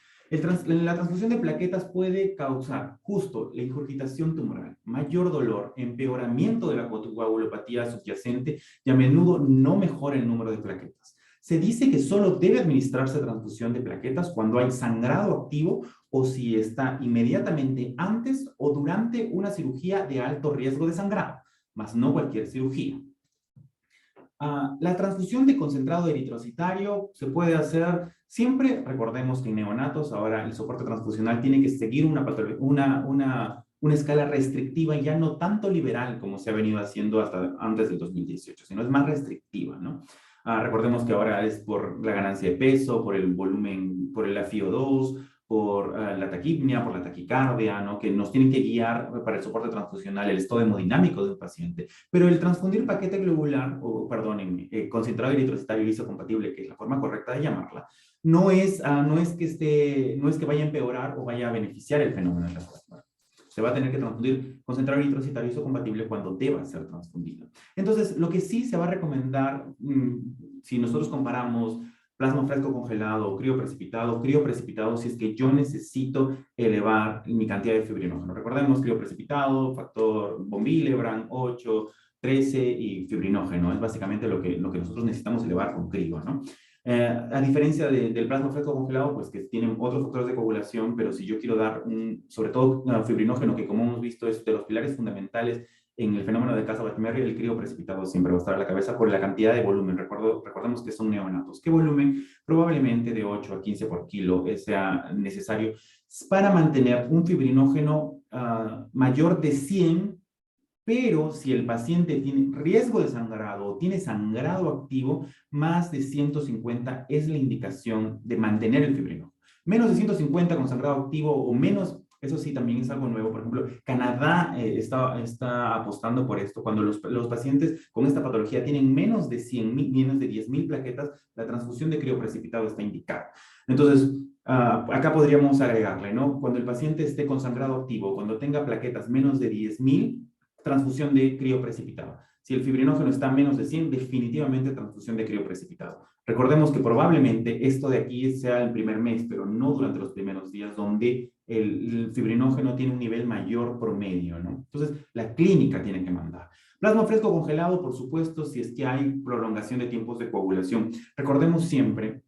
[SPEAKER 5] La transfusión de plaquetas puede causar justo la ingurgitación tumoral, mayor dolor, empeoramiento de la coagulopatía subyacente y a menudo no mejora el número de plaquetas. Se dice que solo debe administrarse transfusión de plaquetas cuando hay sangrado activo o si está inmediatamente antes o durante una cirugía de alto riesgo de sangrado, mas no cualquier cirugía. La transfusión de concentrado eritrocitario se puede hacer siempre, recordemos que en neonatos ahora el soporte transfusional tiene que seguir una escala restrictiva y ya no tanto liberal como se ha venido haciendo hasta antes del 2018, sino es más restrictiva, ¿no? Recordemos que ahora es por la ganancia de peso, por el volumen, por el FiO2, por la taquipnia, por la taquicardia, ¿no? Que nos tienen que guiar para el soporte transfusional, el estado hemodinámico de un paciente. Pero el transfundir paquete globular, o perdónenme, concentrado eritrocitario lisocompatible, que es la forma correcta de llamarla, no es que vaya a empeorar o vaya a beneficiar el fenómeno de la plasma. Se va a tener que transfundir concentrado eritrocitario isocompatible cuando deba ser transfundido. Entonces, lo que sí se va a recomendar, si nosotros comparamos plasma fresco congelado o crioprecipitado si es que yo necesito elevar mi cantidad de fibrinógeno. Recordemos, crioprecipitado, factor von Willebrand, 8, 13 y fibrinógeno. Es básicamente lo que nosotros necesitamos elevar con crio, ¿no? A diferencia del plasma fresco congelado, pues que tienen otros factores de coagulación, pero si yo quiero dar sobre todo fibrinógeno, que como hemos visto es de los pilares fundamentales en el fenómeno de Casa-Batch-Merrill, el crío precipitado siempre va a estar a la cabeza por la cantidad de volumen. Recordemos que son neonatos. ¿Qué volumen? Probablemente de 8 a 15 por kilo sea necesario para mantener un fibrinógeno mayor de 100, pero si el paciente tiene riesgo de sangrado o tiene sangrado activo, más de 150 es la indicación de mantener el fibrinógeno. Menos de 150 con sangrado activo o menos. Eso sí, también es algo nuevo. Por ejemplo, Canadá está apostando por esto. Cuando los pacientes con esta patología tienen menos de 100,000, menos de 10,000 plaquetas, la transfusión de crioprecipitado está indicada. Entonces, acá podríamos agregarle, ¿no? Cuando el paciente esté con sangrado activo, cuando tenga plaquetas menos de 10,000, transfusión de crioprecipitado. Si el fibrinógeno está a menos de 100, definitivamente transfusión de crioprecipitado. Recordemos que probablemente esto de aquí sea el primer mes, pero no durante los primeros días, donde el fibrinógeno tiene un nivel mayor promedio, ¿no? Entonces, la clínica tiene que mandar. Plasma fresco congelado, por supuesto, si es que hay prolongación de tiempos de coagulación. Recordemos siempre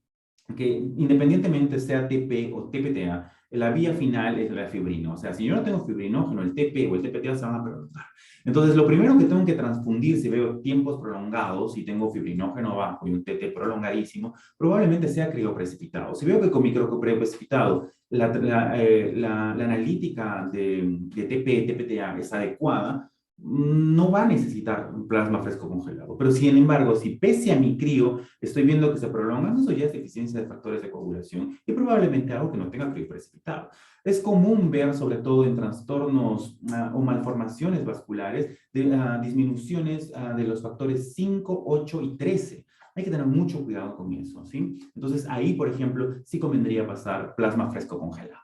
[SPEAKER 5] que independientemente sea TP o TPTA, la vía final es la fibrina. O sea, si yo no tengo fibrinógeno, el TP o el TPTA se van a prolongar. Entonces, lo primero que tengo que transfundir si veo tiempos prolongados, si tengo fibrinógeno bajo y un TT prolongadísimo, probablemente sea crioprecipitado. Si veo que con mi crioprecipitado la analítica de TP, TPTA es adecuada, no va a necesitar un plasma fresco congelado. Pero sin embargo, si pese a mi crío estoy viendo que se prolonga, eso ya es deficiencia de factores de coagulación y probablemente algo que no tenga crío precipitado. Es común ver, sobre todo en trastornos o malformaciones vasculares, disminuciones de los factores 5, 8 y 13. Hay que tener mucho cuidado con eso, ¿sí? Entonces ahí, por ejemplo, sí convendría pasar plasma fresco congelado.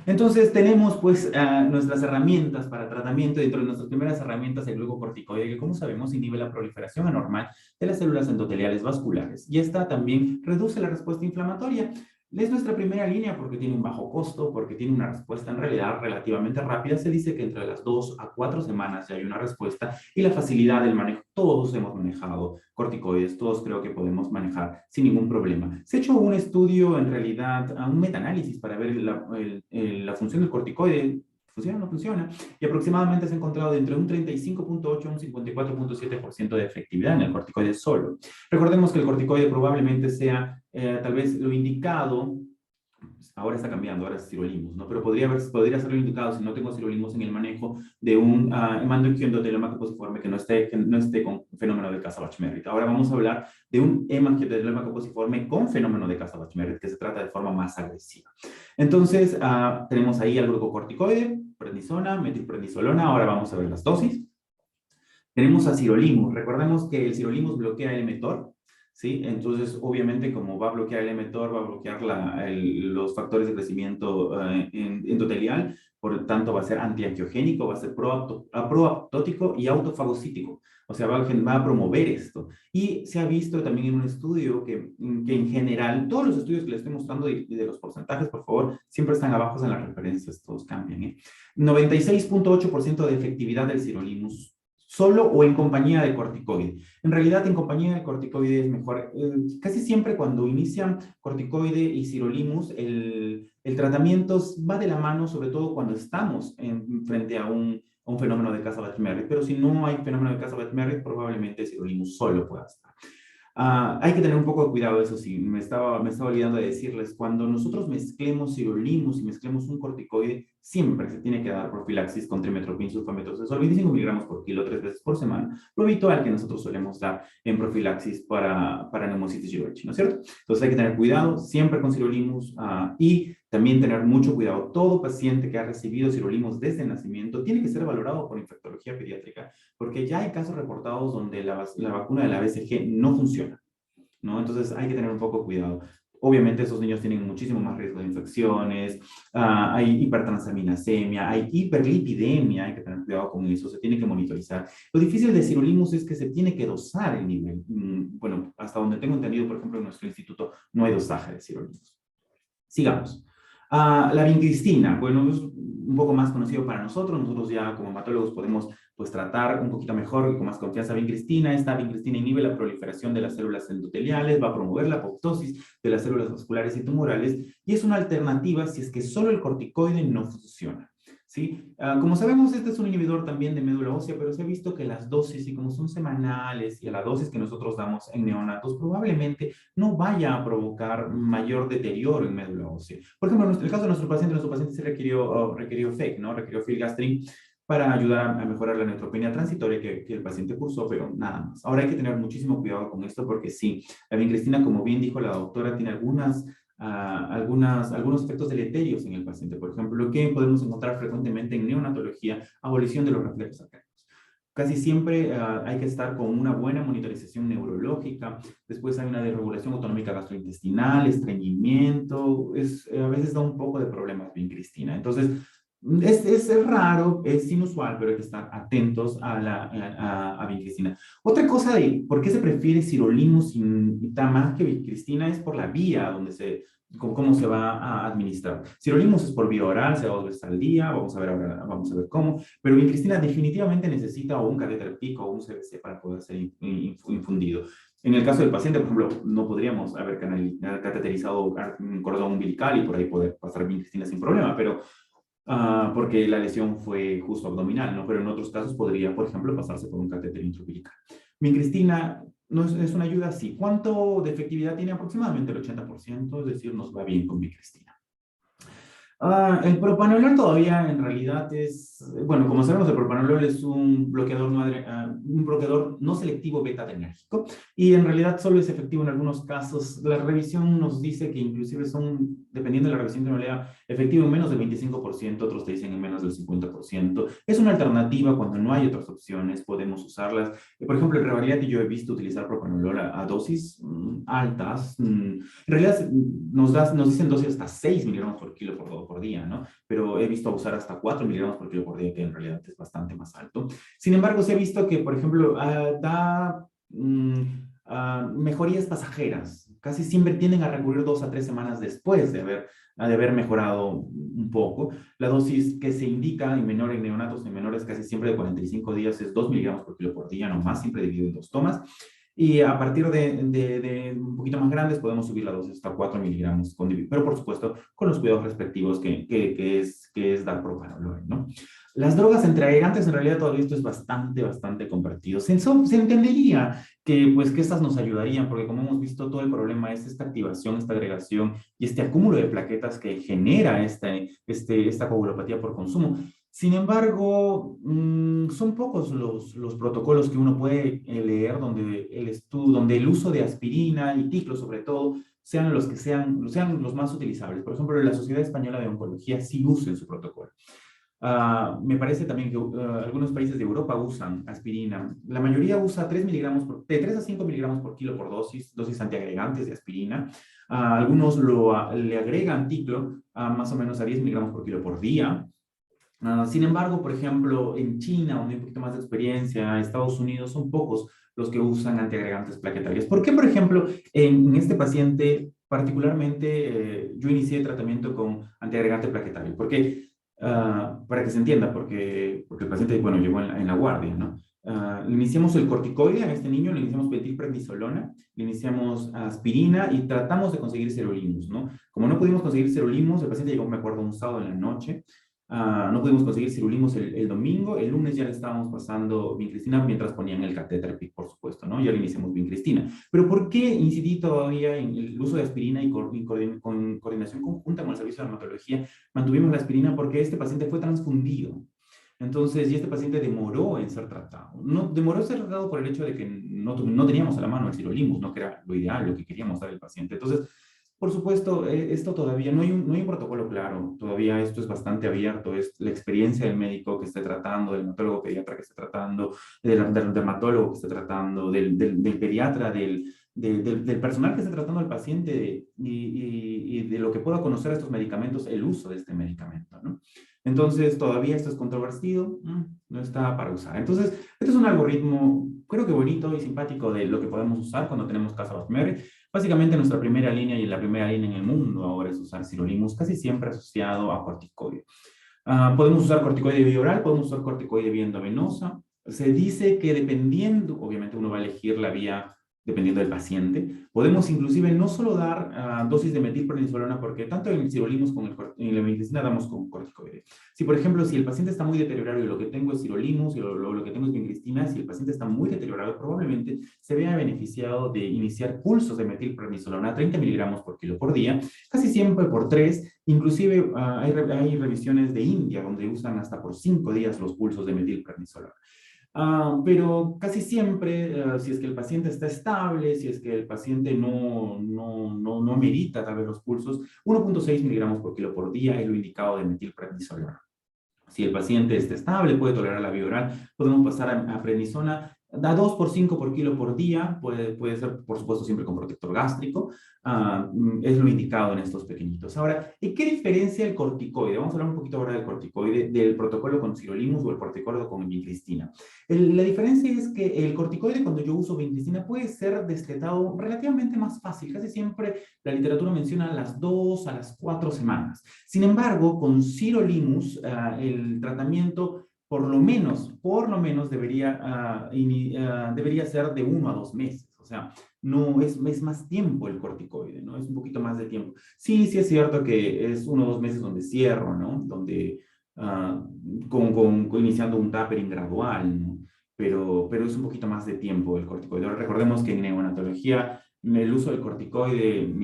[SPEAKER 5] Entonces tenemos pues nuestras herramientas para tratamiento. Dentro de nuestras primeras herramientas el glucocorticoide, que como sabemos inhibe la proliferación anormal de las células endoteliales vasculares y esta también reduce la respuesta inflamatoria. Es nuestra primera línea porque tiene un bajo costo, porque tiene una respuesta en realidad relativamente rápida. Se dice que entre las 2 a 4 semanas ya hay una respuesta y la facilidad del manejo. Todos hemos manejado corticoides, todos creo que podemos manejar sin ningún problema. Se ha hecho un estudio, en realidad, un metaanálisis para ver la función del corticoide. ¿Funciona o no funciona? Y aproximadamente se ha encontrado entre un 35.8 a un 54.7% de efectividad en el corticoide solo. Recordemos que el corticoide probablemente sea tal vez lo indicado, ahora está cambiando, ahora es sirolimus, ¿no? Pero podría ser lo indicado si no tengo sirolimus en el manejo de un hemangioma endotelioma caposiforme que no esté con fenómeno de Casa-Batch-Merritt. Ahora vamos a hablar de un hemangioma caposiforme con fenómeno de Casa-Batch-Merritt que se trata de forma más agresiva. Entonces, tenemos ahí al glucocorticoide, prednisona, metilprednisolona. Ahora vamos a ver las dosis. Tenemos a sirolimus. Recordemos que el sirolimus bloquea el mTOR, ¿sí? Entonces, obviamente, como va a bloquear el mTOR, va a bloquear los factores de crecimiento endotelial, por lo tanto, va a ser antiangiogénico, va a ser proaptótico y autofagocítico. O sea, va a promover esto. Y se ha visto también en un estudio que en general, todos los estudios que les estoy mostrando de los porcentajes, por favor, siempre están abajo en las referencias, todos cambian, ¿eh? 96.8% de efectividad del sirolimus, solo o en compañía de corticoide. En realidad, en compañía de corticoide es mejor. Casi siempre cuando inician corticoide y sirolimus, el tratamiento va de la mano, sobre todo cuando estamos frente a un fenómeno de Casa-Batch-Merritt, pero si no hay fenómeno de Casa-Batch-Merritt, probablemente sirolimus solo pueda estar. Hay que tener un poco de cuidado, eso sí, me estaba olvidando de decirles, cuando nosotros mezclemos sirolimus y mezclemos un corticoide, siempre se tiene que dar profilaxis con trimestoprim sulfametosol, 25 miligramos por kilo 3 veces por semana, lo habitual que nosotros solemos dar en profilaxis para neumocitis giroichi, ¿no es cierto? Entonces hay que tener cuidado siempre con sirolimus y también tener mucho cuidado. Todo paciente que ha recibido sirolimus desde el nacimiento tiene que ser valorado por infectología pediátrica, porque ya hay casos reportados donde la vacuna de la BCG no funciona, ¿no? Entonces hay que tener un poco de cuidado. Obviamente esos niños tienen muchísimo más riesgo de infecciones, hay hipertransaminasemia, hay hiperlipidemia, hay que tener cuidado con eso, se tiene que monitorizar. Lo difícil de sirolimus es que se tiene que dosar el nivel. Bueno, hasta donde tengo entendido, por ejemplo, en nuestro instituto no hay dosaje de sirolimus. Sigamos. La vincristina, bueno, es un poco más conocido para nosotros. Nosotros ya como hematólogos podemos pues tratar un poquito mejor y con más confianza vincristina. Esta vincristina inhibe la proliferación de las células endoteliales, va a promover la apoptosis de las células vasculares y tumorales y es una alternativa si es que solo el corticoide no funciona. ¿Sí? Como sabemos, este es un inhibidor también de médula ósea, pero se ha visto que las dosis, y como son semanales, y a la dosis que nosotros damos en neonatos, probablemente no vaya a provocar mayor deterioro en médula ósea. Por ejemplo, en el caso de nuestro paciente se requirió FEC, ¿no? Requirió filgastrin para ayudar a mejorar la neutropenia transitoria que el paciente cursó, pero nada más. Ahora hay que tener muchísimo cuidado con esto porque sí, la vincristina, como bien dijo la doctora, tiene algunos efectos deleterios en el paciente. Por ejemplo, que podemos encontrar frecuentemente en neonatología, abolición de los reflejos arcaicos. Casi siempre hay que estar con una buena monitorización neurológica. Después hay una desregulación autonómica gastrointestinal, estreñimiento. A veces da un poco de problemas vincristina. Entonces, es raro, es inusual, pero hay que estar atentos a vincristina. Otra cosa de por qué se prefiere sirolimus y más que vincristina es por la vía donde cómo se va a administrar. Sirolimus es por vía oral, se da 2 veces al día, vamos a ver ahora, vamos a ver cómo, pero vincristina definitivamente necesita o un catéter PIC o un CBC para poder ser infundido. En el caso del paciente, por ejemplo, no podríamos haber cateterizado un cordón umbilical y por ahí poder pasar vincristina sin problema, pero porque la lesión fue justo abdominal, ¿no? Pero en otros casos podría, por ejemplo, pasarse por un catéter intraumbilical. Vincristina no es una ayuda así. ¿Cuánto de efectividad tiene? Aproximadamente el 80%, es decir, nos va bien con vincristina. El propanolol todavía en realidad bueno, como sabemos, el propanolol es un bloqueador no selectivo beta-adrenérgico y en realidad solo es efectivo en algunos casos. La revisión nos dice que inclusive dependiendo de la revisión que uno lea, efectivo en menos del 25%, otros te dicen en menos del 50%. Es una alternativa cuando no hay otras opciones, podemos usarlas. Por ejemplo, en Revaliati yo he visto utilizar propanolol a dosis altas. En realidad nos dicen dosis hasta 6 miligramos por kilo por día, ¿no? Pero he visto usar hasta 4 miligramos por kilo por día, que en realidad es bastante más alto. Sin embargo, se ha visto que, por ejemplo, da mejorías pasajeras. Casi siempre tienden a recurrir 2 a 3 semanas después de haber mejorado un poco. La dosis que se indica en neonatos y menores casi siempre de 45 días es 2 miligramos por kilo por día, no más, siempre dividido en 2 tomas. Y a partir de un poquito más grandes podemos subir la dosis hasta 4 miligramos, pero por supuesto con los cuidados respectivos que es dar propanolol, ¿no? Las drogas antiagregantes, en realidad todo esto es bastante compartido. Se entendería que estas nos ayudarían, porque como hemos visto, todo el problema es esta activación, esta agregación y este acúmulo de plaquetas que genera esta coagulopatía por consumo. Sin embargo, son pocos los protocolos que uno puede leer donde el uso de aspirina y ticlo, sobre todo, sean los más utilizables. Por ejemplo, la Sociedad Española de Oncología sí usa en su protocolo. Me parece también que algunos países de Europa usan aspirina. La mayoría usa de 3 a 5 miligramos por kilo por dosis antiagregantes de aspirina. Algunos le agregan ticlo más o menos a 10 miligramos por kilo por día. Sin embargo, por ejemplo, en China, donde hay un poquito más de experiencia, Estados Unidos, son pocos los que usan antiagregantes plaquetarios. ¿Por qué, por ejemplo, en este paciente, particularmente, yo inicié tratamiento con antiagregante plaquetario? Porque, para que se entienda, porque el paciente, bueno, llegó en la guardia, ¿no? Le iniciamos el corticoide a este niño, le iniciamos metilprednisolona, le iniciamos aspirina y tratamos de conseguir sirolimus, ¿no? Como no pudimos conseguir sirolimus, el paciente llegó, me acuerdo, un sábado en la noche. No pudimos conseguir sirolimus el domingo, el lunes ya le estábamos pasando vincristina mientras ponían el catéter PIC, por supuesto, ¿no? Ya le iniciamos vincristina. Pero ¿por qué incidí todavía en el uso de aspirina y con coordinación conjunta con el servicio de dermatología? Mantuvimos la aspirina porque este paciente fue transfundido. Entonces, y este paciente demoró en ser tratado. No, demoró en ser tratado por el hecho de que no teníamos a la mano el sirolimus, no que era lo ideal, lo que queríamos dar al paciente. Entonces, por supuesto, esto todavía no hay un protocolo claro, todavía esto es bastante abierto, es la experiencia del médico que esté tratando, del dermatólogo pediatra que esté tratando, del dermatólogo que esté tratando, del pediatra, del personal que esté tratando al paciente y de lo que pueda conocer estos medicamentos, el uso de este medicamento, ¿no? Entonces, todavía esto es controvertido, no está para usar. Entonces, este es un algoritmo, creo que bonito y simpático de lo que podemos usar cuando tenemos casa Bach-Merritt. Básicamente, nuestra primera línea y la primera línea en el mundo ahora es usar sirolimus, casi siempre asociado a corticoide. Podemos usar corticoide vía oral, podemos usar corticoide vía endovenosa. Se dice que dependiendo, obviamente uno va a elegir la vía dependiendo del paciente. Podemos inclusive no solo dar dosis de metilprednisolona, porque tanto en el sirolimus como en la vincristina damos con corticoide. Si, por ejemplo, si el paciente está muy deteriorado y lo que tengo es sirolimus y lo que tengo es vincristina, si el paciente está muy deteriorado, probablemente se vea beneficiado de iniciar pulsos de metilprednisolona, 30 miligramos por kilo por día, casi siempre por 3, inclusive hay revisiones de India donde usan hasta por 5 días los pulsos de metilprednisolona. Pero casi siempre, si es que el paciente está estable, si es que el paciente no amerita tal vez los pulsos, 1.6 miligramos por kilo por día es lo indicado de metilprednisolona. Si el paciente está estable, puede tolerar la vía oral, podemos pasar a prednisona da 2 por 5 por kilo por día, puede ser, por supuesto, siempre con protector gástrico, es lo indicado en estos pequeñitos. Ahora, ¿y qué diferencia el corticoide? Vamos a hablar un poquito ahora del corticoide, del protocolo con sirolimus o el protocolo con vincristina. La diferencia es que el corticoide, cuando yo uso vincristina, puede ser destetado relativamente más fácil. Casi siempre la literatura menciona a las 2 a las 4 semanas. Sin embargo, con sirolimus, el tratamiento por lo menos debería ser de 1 a 2 meses. O sea, no es más tiempo el corticoide, ¿no? Es un poquito más de tiempo. Sí es cierto que es 1 o 2 meses donde cierro, ¿no? Donde iniciando un tapering gradual, ¿no? Pero es un poquito más de tiempo el corticoide. Ahora, recordemos que en neonatología el uso del corticoide,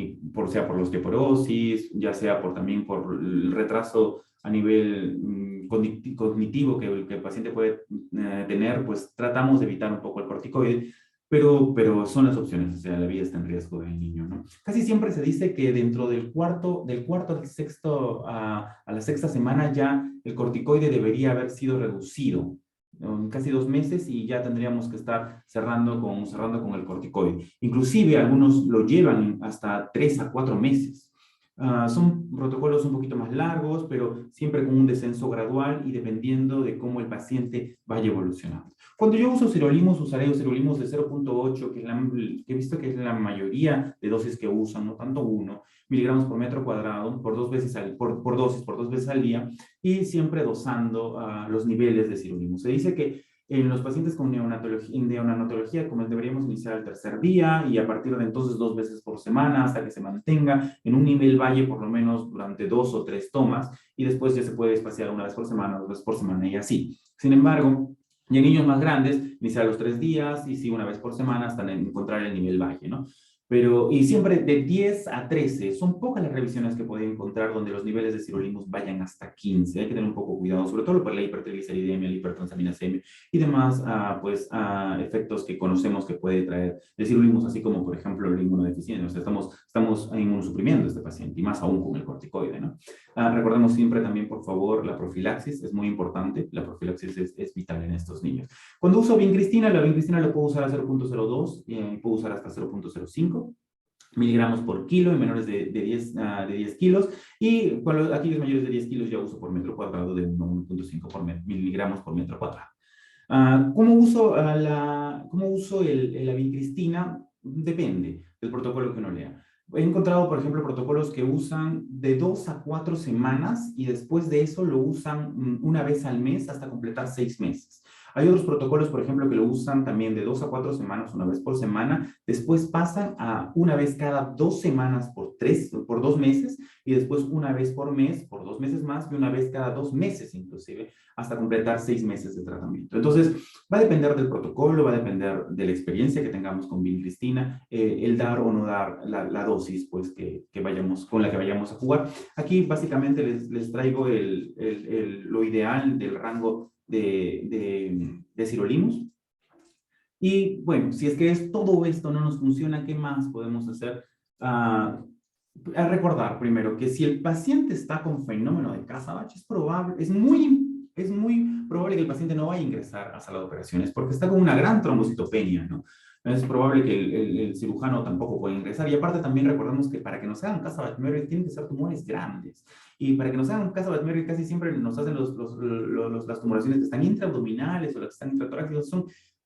[SPEAKER 5] sea por la osteoporosis, ya sea también por el retraso a nivel cognitivo que el paciente puede tener, pues tratamos de evitar un poco el corticoide, pero son las opciones, o sea, la vida está en riesgo del niño, ¿no? Casi siempre se dice que dentro del cuarto al sexto, a la sexta semana ya el corticoide debería haber sido reducido, casi 2 meses y ya tendríamos que estar cerrando con el corticoide. Inclusive algunos lo llevan hasta 3 a 4 meses. Son protocolos un poquito más largos, pero siempre con un descenso gradual y dependiendo de cómo el paciente vaya evolucionando. Cuando yo uso sirolimus, usaré sirolimus de 0.8, que he visto que es la mayoría de dosis que usan, no tanto 1 miligramos por metro cuadrado, por 2 veces al día, y siempre dosando los niveles de sirolimus. Se dice que en los pacientes con neonatología, como deberíamos iniciar el tercer día y a partir de entonces 2 veces por semana hasta que se mantenga en un nivel valle por lo menos durante 2 o 3 tomas y después ya se puede espaciar 1 vez por semana, 2 veces por semana y así. Sin embargo, y en niños más grandes, iniciar los 3 días y sí 1 vez por semana hasta encontrar el nivel valle, ¿no? Y siempre de 10 a 13, son pocas las revisiones que pueden encontrar donde los niveles de sirolimus vayan hasta 15. Hay que tener un poco cuidado, sobre todo por la hipertrigliceridemia, la hipertransaminasemia y demás efectos que conocemos que puede traer el sirolimus, así como, por ejemplo, la inmunodeficiencia. O sea, estamos inmunosuprimiendo a este paciente, y más aún con el corticoide, ¿no? Recordemos siempre también, por favor, la profilaxis, es muy importante. La profilaxis es vital en estos niños. Cuando uso vincristina, la vincristina lo puedo usar a 0.02 y puedo usar hasta 0.05 miligramos por kilo en menores de 10 kilos y para aquellos mayores de 10 kilos ya uso por metro cuadrado de 1.5 miligramos por metro cuadrado. ¿Cómo uso la vincristina? Depende del protocolo que uno lea. He encontrado, por ejemplo, protocolos que usan de 2 a 4 semanas y después de eso lo usan 1 vez al mes hasta completar 6 meses. Hay otros protocolos, por ejemplo, que lo usan también de 2 a 4 semanas, una vez por semana, después pasan a una vez cada 2 semanas por 2 meses, y después una vez por mes, por 2 meses más, y una vez cada 2 meses inclusive, hasta completar 6 meses de tratamiento. Entonces, va a depender del protocolo, va a depender de la experiencia que tengamos con vincristina, el dar o no dar la dosis pues, con la que vayamos a jugar. Aquí básicamente les traigo lo ideal del rango de sirolimus. Y bueno, si es que todo esto no nos funciona, ¿qué más podemos hacer? A recordar primero que si el paciente está con fenómeno de Casa-Bach, es muy probable que el paciente no vaya a ingresar a sala de operaciones porque está con una gran trombocitopenia, ¿no? Es probable que el cirujano tampoco pueda ingresar. Y aparte también recordemos que para que nos hagan Casa-Bach-Merritt tienen que ser tumores grandes. Y para que nos hagan Casa-Bach-Merritt casi siempre nos hacen las tumoraciones que están intraabdominales o las que están intratorácicas.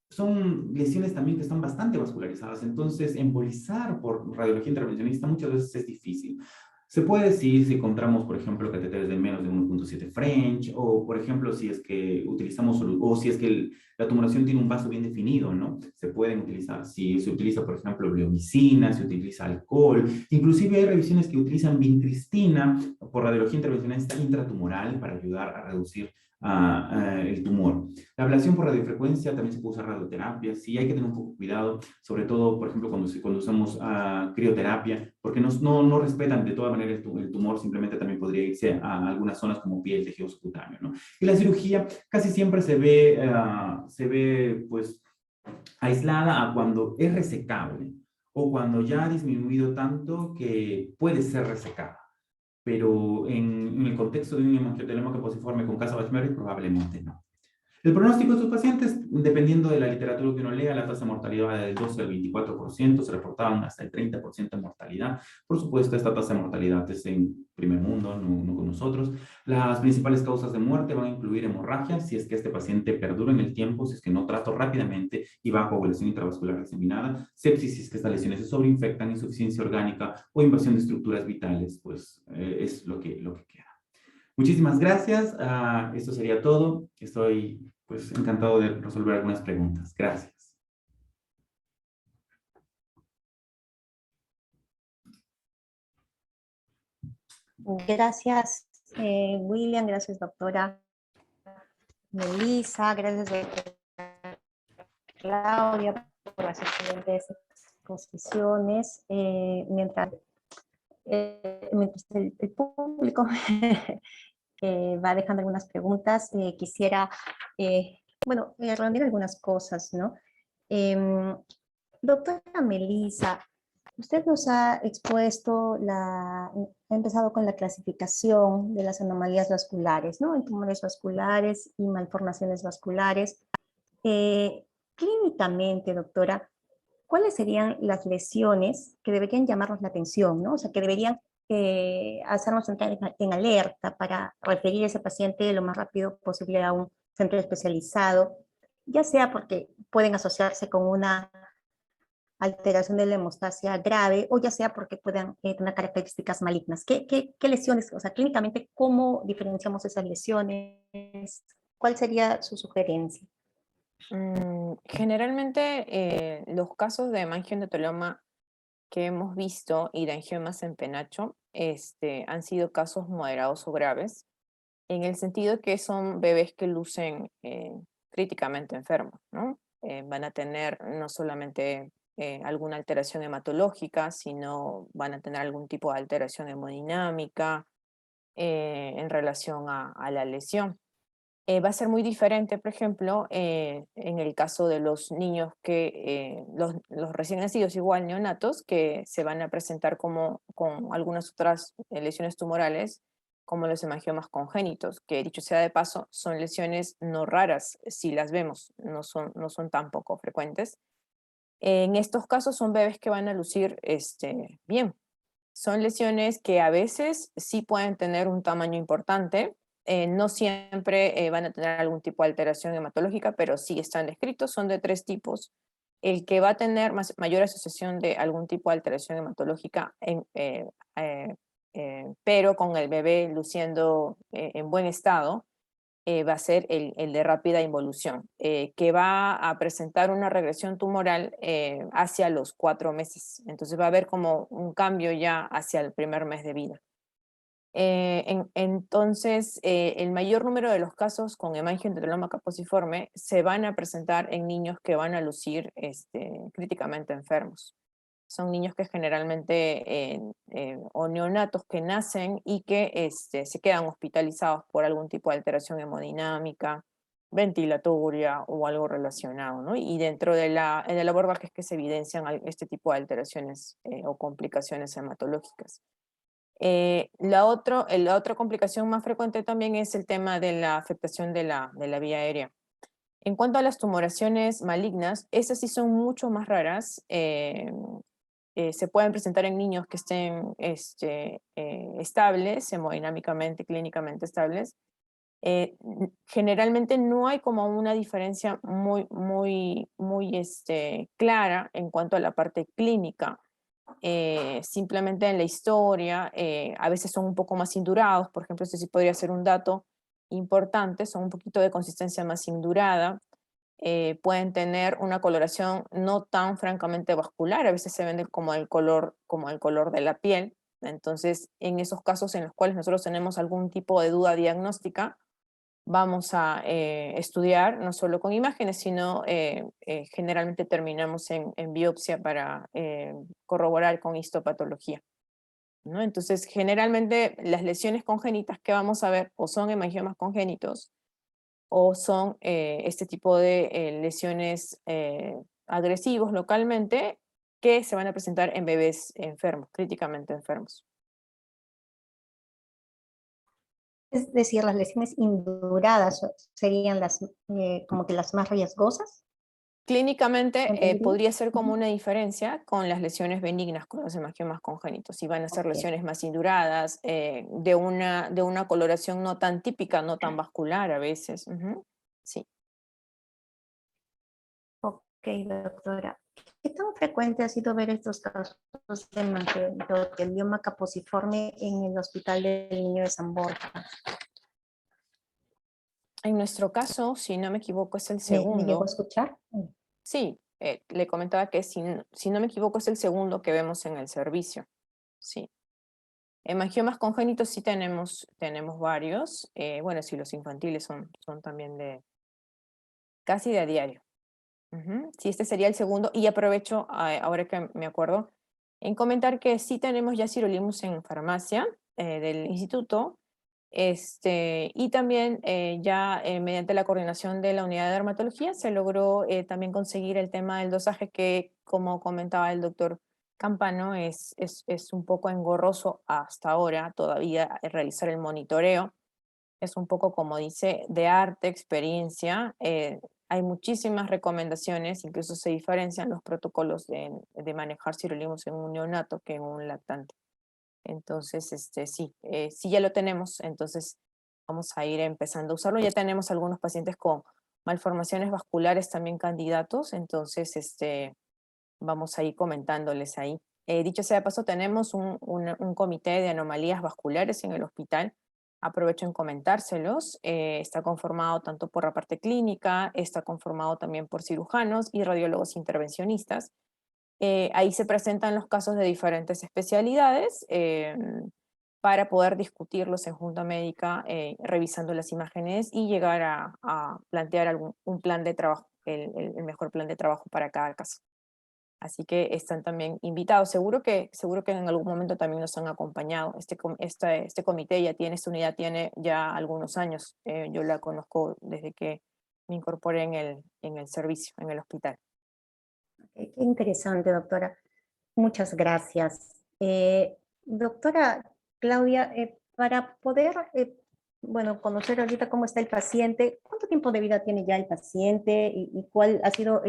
[SPEAKER 5] Son lesiones también que están bastante vascularizadas, entonces embolizar por radiología intervencionista muchas veces es difícil. Se puede decir si encontramos, por ejemplo, catéteres de menos de 1.7 French, o por ejemplo, si es que utilizamos, o si es que la tumoración tiene un vaso bien definido, ¿no? Se pueden utilizar, si se utiliza, por ejemplo, bleomicina, se utiliza alcohol, inclusive hay revisiones que utilizan vincristina por radiología intervencionista intratumoral para ayudar a reducir el tumor. La ablación por radiofrecuencia también se puede usar radioterapia, sí hay que tener un poco de cuidado, sobre todo, por ejemplo, cuando usamos crioterapia, porque no respetan de toda manera el tumor, simplemente también podría irse a algunas zonas como piel, tejido subcutáneo, ¿no? Y la cirugía casi siempre se ve pues aislada a cuando es resecable o cuando ya ha disminuido tanto que puede ser resecada. Pero en el contexto de un hemangioteloma caposiforme con Casa-Bach-Merritt probablemente no. El pronóstico de sus pacientes, dependiendo de la literatura que uno lea, la tasa de mortalidad va del 12 al 24%, se reportaban hasta el 30% de mortalidad. Por supuesto, esta tasa de mortalidad es en primer mundo, no con nosotros. Las principales causas de muerte van a incluir hemorragia, si es que este paciente perdura en el tiempo, si es que no trato rápidamente y va a coagulación intravascular diseminada, sepsis, si es que estas lesiones se sobreinfectan, insuficiencia orgánica o invasión de estructuras vitales, pues es lo que queda. Muchísimas gracias. Esto sería todo. Estoy pues encantado de resolver algunas preguntas. Gracias.
[SPEAKER 1] Gracias, William. Gracias, doctora Melissa. Gracias, doctora Claudia, por las excelentes exposiciones. Mientras el público va dejando algunas preguntas, quisiera, reunir algunas cosas, ¿no? Doctora Melissa, usted nos ha expuesto, ha empezado con la clasificación de las anomalías vasculares, ¿no? En tumores vasculares y malformaciones vasculares. Clínicamente, doctora, ¿cuáles serían las lesiones que deberían llamarnos la atención, ¿no? O sea, que deberían hacernos entrar en alerta para referir a ese paciente lo más rápido posible a un centro especializado, ya sea porque pueden asociarse con una alteración de la hemostasia grave, o ya sea porque puedan tener características malignas. ¿Qué lesiones, o sea, clínicamente, cómo diferenciamos esas lesiones? ¿Cuál sería su sugerencia?
[SPEAKER 4] Generalmente los casos de hemangioendoteloma que hemos visto y de angiomas en penacho han sido casos moderados o graves, en el sentido que son bebés que lucen críticamente enfermos, ¿no? Van a tener no solamente alguna alteración hematológica, sino van a tener algún tipo de alteración hemodinámica en relación a la lesión. Va a ser muy diferente, por ejemplo, en el caso de los niños los recién nacidos, igual neonatos, que se van a presentar con algunas otras lesiones tumorales, como los hemangiomas congénitos, que dicho sea de paso, son lesiones no raras, si las vemos, no son tan poco frecuentes. En estos casos son bebés que van a lucir bien. Son lesiones que a veces sí pueden tener un tamaño importante, no siempre van a tener algún tipo de alteración hematológica, pero sí están descritos, son de 3 tipos. El que va a tener mayor asociación de algún tipo de alteración hematológica, pero con el bebé luciendo en buen estado, va a ser el de rápida involución, que va a presentar una regresión tumoral hacia los 4 meses. Entonces va a haber como un cambio ya hacia el primer mes de vida. Entonces, el mayor número de los casos con hemangioendoteloma caposiforme se van a presentar en niños que van a lucir críticamente enfermos. Son niños que generalmente, o neonatos que nacen y que se quedan hospitalizados por algún tipo de alteración hemodinámica, ventilatoria o algo relacionado, ¿no? Y dentro de el abordaje es que se evidencian este tipo de alteraciones o complicaciones hematológicas. La otra complicación más frecuente también es el tema de la afectación de la vía aérea. En cuanto a las tumoraciones malignas, esas sí son mucho más raras. Se pueden presentar en niños que estén estables, hemodinámicamente, clínicamente estables. Generalmente no hay como una diferencia muy clara en cuanto a la parte clínica. Simplemente en la historia, a veces son un poco más indurados, por ejemplo, este sí podría ser un dato importante, son un poquito de consistencia más indurada, pueden tener una coloración no tan francamente vascular, a veces se ven como el color de la piel. Entonces, en esos casos en los cuales nosotros tenemos algún tipo de duda diagnóstica, vamos a estudiar no solo con imágenes, sino generalmente terminamos en biopsia para corroborar con histopatología, ¿no? Entonces, generalmente las lesiones congénitas que vamos a ver o son hemangiomas congénitos o son este tipo de lesiones agresivos localmente que se van a presentar en bebés enfermos, críticamente enfermos.
[SPEAKER 1] Es decir, las lesiones induradas serían como que las más riesgosas.
[SPEAKER 4] Clínicamente podría ser como una diferencia con las lesiones benignas, con los hemangiomas congénitos, si van a ser lesiones más induradas, de una coloración no tan típica, no tan vascular a veces. Sí.
[SPEAKER 1] Ok, doctora. ¿Qué tan frecuente ha sido ver estos casos de hemangioendoteloma caposiforme en el Hospital del Niño de San Borja?
[SPEAKER 4] En nuestro caso, si no me equivoco, es el
[SPEAKER 1] ¿Me
[SPEAKER 4] segundo.
[SPEAKER 1] llegó a escuchar?
[SPEAKER 4] Sí, le comentaba que si no me equivoco es el segundo que vemos en el servicio. Sí. Hemangiomas congénitos sí tenemos varios. Bueno, sí, los infantiles son también casi de a diario. Sí, este sería el segundo. Y aprovecho, ahora que me acuerdo, en comentar que sí tenemos ya sirolimus en farmacia del instituto. Y también ya mediante la coordinación de la unidad de dermatología se logró también conseguir el tema del dosaje que, como comentaba el doctor Campano, es un poco engorroso hasta ahora todavía realizar el monitoreo. Es un poco, como dice, de arte, experiencia. Hay muchísimas recomendaciones, incluso se diferencian los protocolos de manejar sirolimus en un neonato que en un lactante. Entonces, sí ya lo tenemos, entonces vamos a ir empezando a usarlo. Ya tenemos algunos pacientes con malformaciones vasculares también candidatos, entonces vamos a ir comentándoles ahí. Dicho sea de paso, tenemos un comité de anomalías vasculares en el hospital. Aprovecho en comentárselos. Está conformado tanto por la parte clínica, está conformado también por cirujanos y radiólogos intervencionistas. Ahí se presentan los casos de diferentes especialidades para poder discutirlos en junta médica, revisando las imágenes y llegar a plantear un plan de trabajo, el mejor plan de trabajo para cada caso. Así que están también invitados. Seguro que en algún momento también nos han acompañado. Este comité esta unidad tiene ya algunos años. Yo la conozco desde que me incorporé en el servicio, en el hospital.
[SPEAKER 1] Qué interesante, doctora. Muchas gracias. Doctora Claudia, para poder conocer ahorita cómo está el paciente, ¿cuánto tiempo de vida tiene ya el paciente y cuál ha sido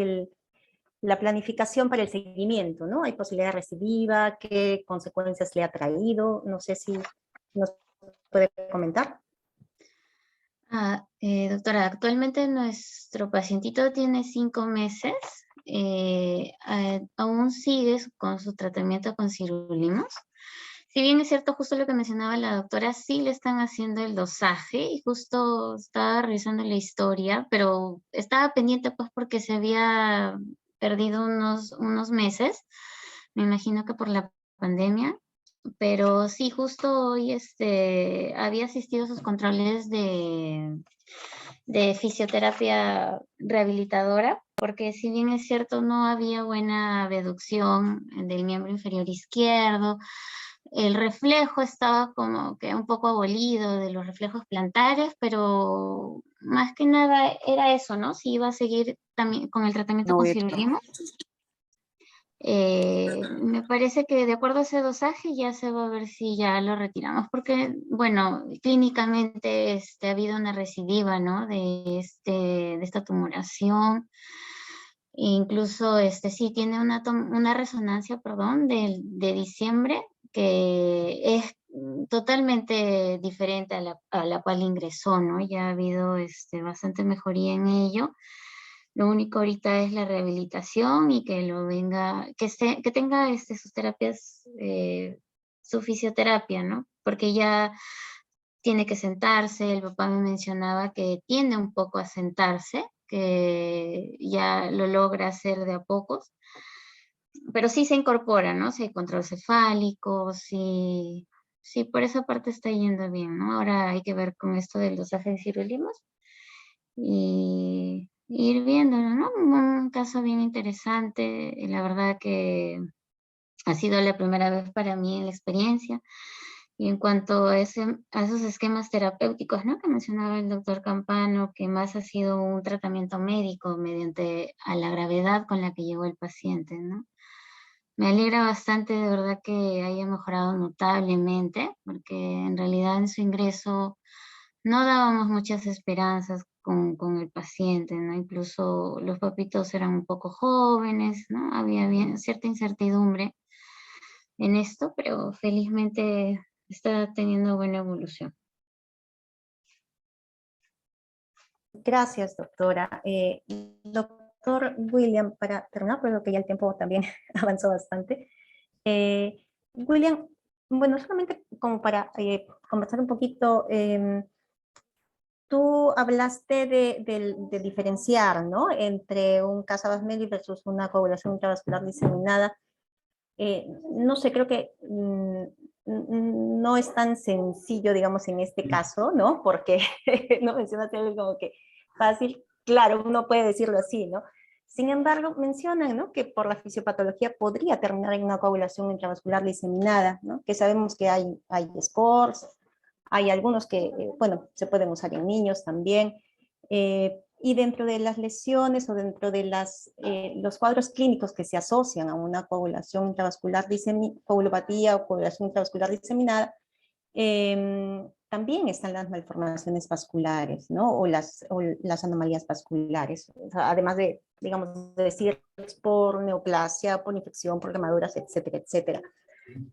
[SPEAKER 1] la planificación para el seguimiento, ¿no? ¿Hay posibilidad de recidiva? ¿Qué consecuencias le ha traído? No sé si nos puede comentar.
[SPEAKER 2] Doctora, actualmente nuestro pacientito tiene 5 meses. Aún sigue con su tratamiento con sirolimus. Si bien es cierto, justo lo que mencionaba la doctora, sí le están haciendo el dosaje y justo estaba revisando la historia, pero estaba pendiente pues porque se había perdido unos meses, me imagino que por la pandemia, pero sí, justo hoy había asistido a sus controles de fisioterapia rehabilitadora, porque si bien es cierto no había buena abducción del miembro inferior izquierdo, el reflejo estaba como que un poco abolido de los reflejos plantares, pero más que nada era eso, ¿no? Si iba a seguir también con el tratamiento con cirulismo. Me parece que de acuerdo a ese dosaje ya se va a ver si ya lo retiramos, porque, bueno, clínicamente ha habido una recidiva, ¿no? De esta tumoración. Incluso, sí tiene una resonancia, perdón, de diciembre, que es totalmente diferente a la cual ingresó, ¿no? Ya ha habido bastante mejoría en ello. Lo único ahorita es la rehabilitación y que que tenga sus terapias, su fisioterapia, ¿no? Porque ya tiene que sentarse, el papá me mencionaba que tiende un poco a sentarse, que ya lo logra hacer de a pocos, pero sí se incorpora, ¿no? Sí hay control cefálico, sí, sí, por esa parte está yendo bien, ¿no? Ahora hay que ver con esto del dosaje de cirulimos y ir viéndolo, ¿no? Un caso bien interesante, la verdad que ha sido la primera vez para mí en la experiencia. Y en cuanto a esos esquemas terapéuticos, ¿no? Que mencionaba el doctor Campano, que más ha sido un tratamiento médico mediante a la gravedad con la que llegó el paciente, ¿no? Me alegra bastante de verdad que haya mejorado notablemente, porque en realidad en su ingreso no dábamos muchas esperanzas con el paciente, ¿no? Incluso los papitos eran un poco jóvenes, ¿no? Había cierta incertidumbre en esto, pero felizmente está teniendo buena evolución.
[SPEAKER 1] Gracias, doctora. Doctor William, para terminar, creo que ya el tiempo también avanzó bastante. William, bueno, solamente como para conversar un poquito, tú hablaste de diferenciar, ¿no? Entre un Cassavas-Meckel versus una coagulación intravascular diseminada. No sé, creo que no es tan sencillo, digamos, en este caso, ¿no? Porque no mencionaste algo como que fácil, claro, uno puede decirlo así, ¿no? Sin embargo, mencionan, ¿no? Que por la fisiopatología podría terminar en una coagulación intravascular diseminada, ¿no? Que sabemos que hay scores, hay algunos que, bueno, se pueden usar en niños también. Y dentro de las lesiones o dentro de los cuadros clínicos que se asocian a una coagulación intravascular coagulopatía o coagulación intravascular diseminada, también están las malformaciones vasculares, ¿no? O las anomalías vasculares, o sea, además de, digamos, de decir por neoplasia, por infección, por quemaduras, etcétera, etcétera.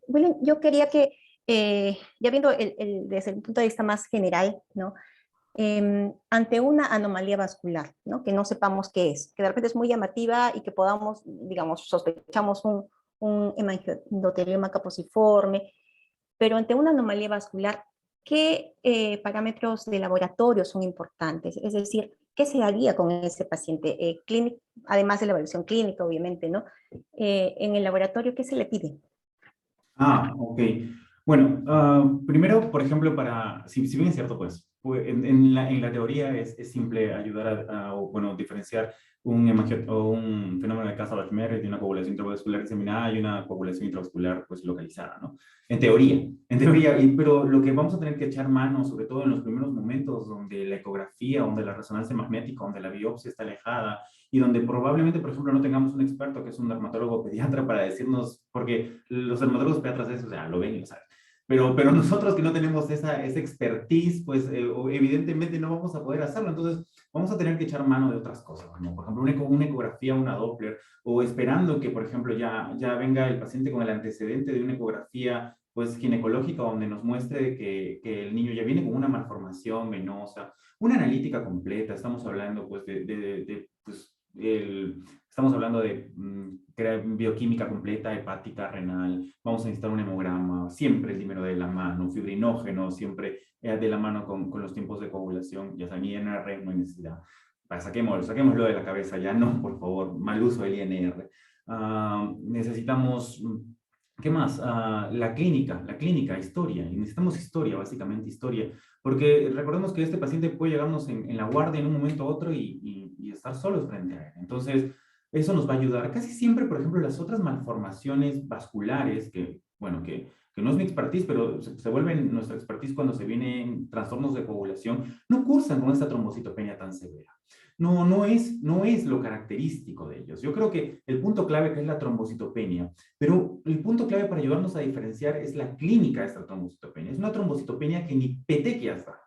[SPEAKER 1] William, yo quería que, ya viendo desde el punto de vista más general, ¿no? Ante una anomalía vascular, ¿no? Que no sepamos qué es, que de repente es muy llamativa y que podamos, digamos, sospechamos un hemangiotelioma caposiforme, pero ante una anomalía vascular, ¿qué parámetros de laboratorio son importantes? Es decir, ¿qué se haría con ese paciente? Además de la evaluación clínica, obviamente, ¿no? En el laboratorio, ¿qué se le pide?
[SPEAKER 5] Ok. Bueno, primero, por ejemplo, si bien es cierto, pues en la teoría es simple ayudar o, bueno, diferenciar un fenómeno de Cassavas-Meckel de una coagulación intravascular diseminada y una coagulación intravascular, pues, localizada, ¿no? En teoría, pero lo que vamos a tener que echar mano, sobre todo en los primeros momentos donde la ecografía, donde la resonancia magnética, donde la biopsia está alejada, y donde probablemente, por ejemplo, no tengamos un experto que es un dermatólogo pediatra para decirnos, porque los dermatólogos pediatras eso, o sea, lo ven y lo saben. Pero nosotros que no tenemos esa expertise, pues evidentemente no vamos a poder hacerlo. Entonces, vamos a tener que echar mano de otras cosas, como por ejemplo una ecografía, una Doppler, o esperando que, por ejemplo, ya venga el paciente con el antecedente de una ecografía pues ginecológica donde nos muestre que el niño ya viene con una malformación venosa, una analítica completa. Estamos hablando pues pues, Estamos hablando de bioquímica completa, hepática, renal, vamos a necesitar un hemograma, siempre el dímero de la mano, fibrinógeno, siempre de la mano con los tiempos de coagulación, ya saben, INR no hay necesidad. Saquémoslo de la cabeza, ya no, por favor, mal uso del INR. Necesitamos, ¿qué más? La clínica, historia, y necesitamos historia, básicamente historia, porque recordemos que este paciente puede llegarnos en la guardia en un momento u otro y estar solos frente a él. Entonces, eso nos va a ayudar. Casi siempre, por ejemplo, las otras malformaciones vasculares, bueno, que no es mi expertise, pero se vuelven nuestra expertise cuando se vienen trastornos de coagulación, no cursan con esta trombocitopenia tan severa. No es lo característico de ellos. Yo creo que el punto clave que es la trombocitopenia, pero el punto clave para ayudarnos a diferenciar es la clínica de esta trombocitopenia. Es una trombocitopenia que ni petequias da.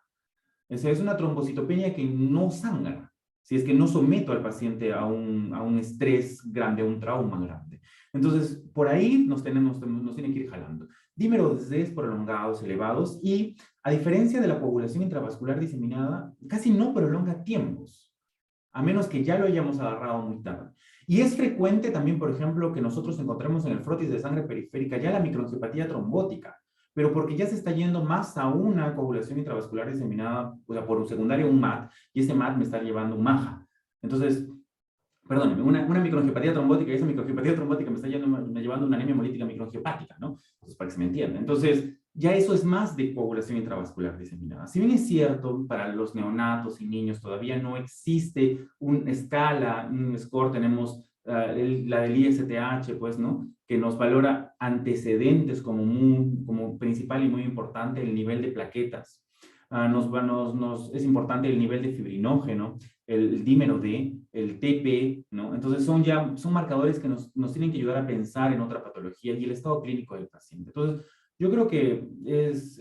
[SPEAKER 5] Es una trombocitopenia que no sangra, si es que no someto al paciente a un estrés grande, a un trauma grande. Entonces, por ahí nos tienen que ir jalando. Dímeros prolongados, elevados, y a diferencia de la coagulación intravascular diseminada, casi no prolonga tiempos, a menos que ya lo hayamos agarrado muy tarde. Y es frecuente también, por ejemplo, que nosotros encontremos en el frotis de sangre periférica ya la microangiopatía trombótica, pero porque ya se está yendo más a una coagulación intravascular diseminada, o sea, por un secundario, un MAT, y ese MAT me está llevando un MAJA. Entonces, perdóneme, una microangiopatía trombótica, y esa microangiopatía trombótica me está llevando una anemia hemolítica microangiopática, ¿no? Entonces, para que se me entienda. Entonces, ya eso es más de coagulación intravascular diseminada. Si bien es cierto, para los neonatos y niños todavía no existe una escala, un score, tenemos la del ISTH, pues, ¿no? Que nos valora antecedentes como principal y muy importante el nivel de plaquetas. Es importante el nivel de fibrinógeno, el dímero D, el TP, ¿no? Entonces son marcadores que nos tienen que ayudar a pensar en otra patología y el estado clínico del paciente. Entonces, yo creo que es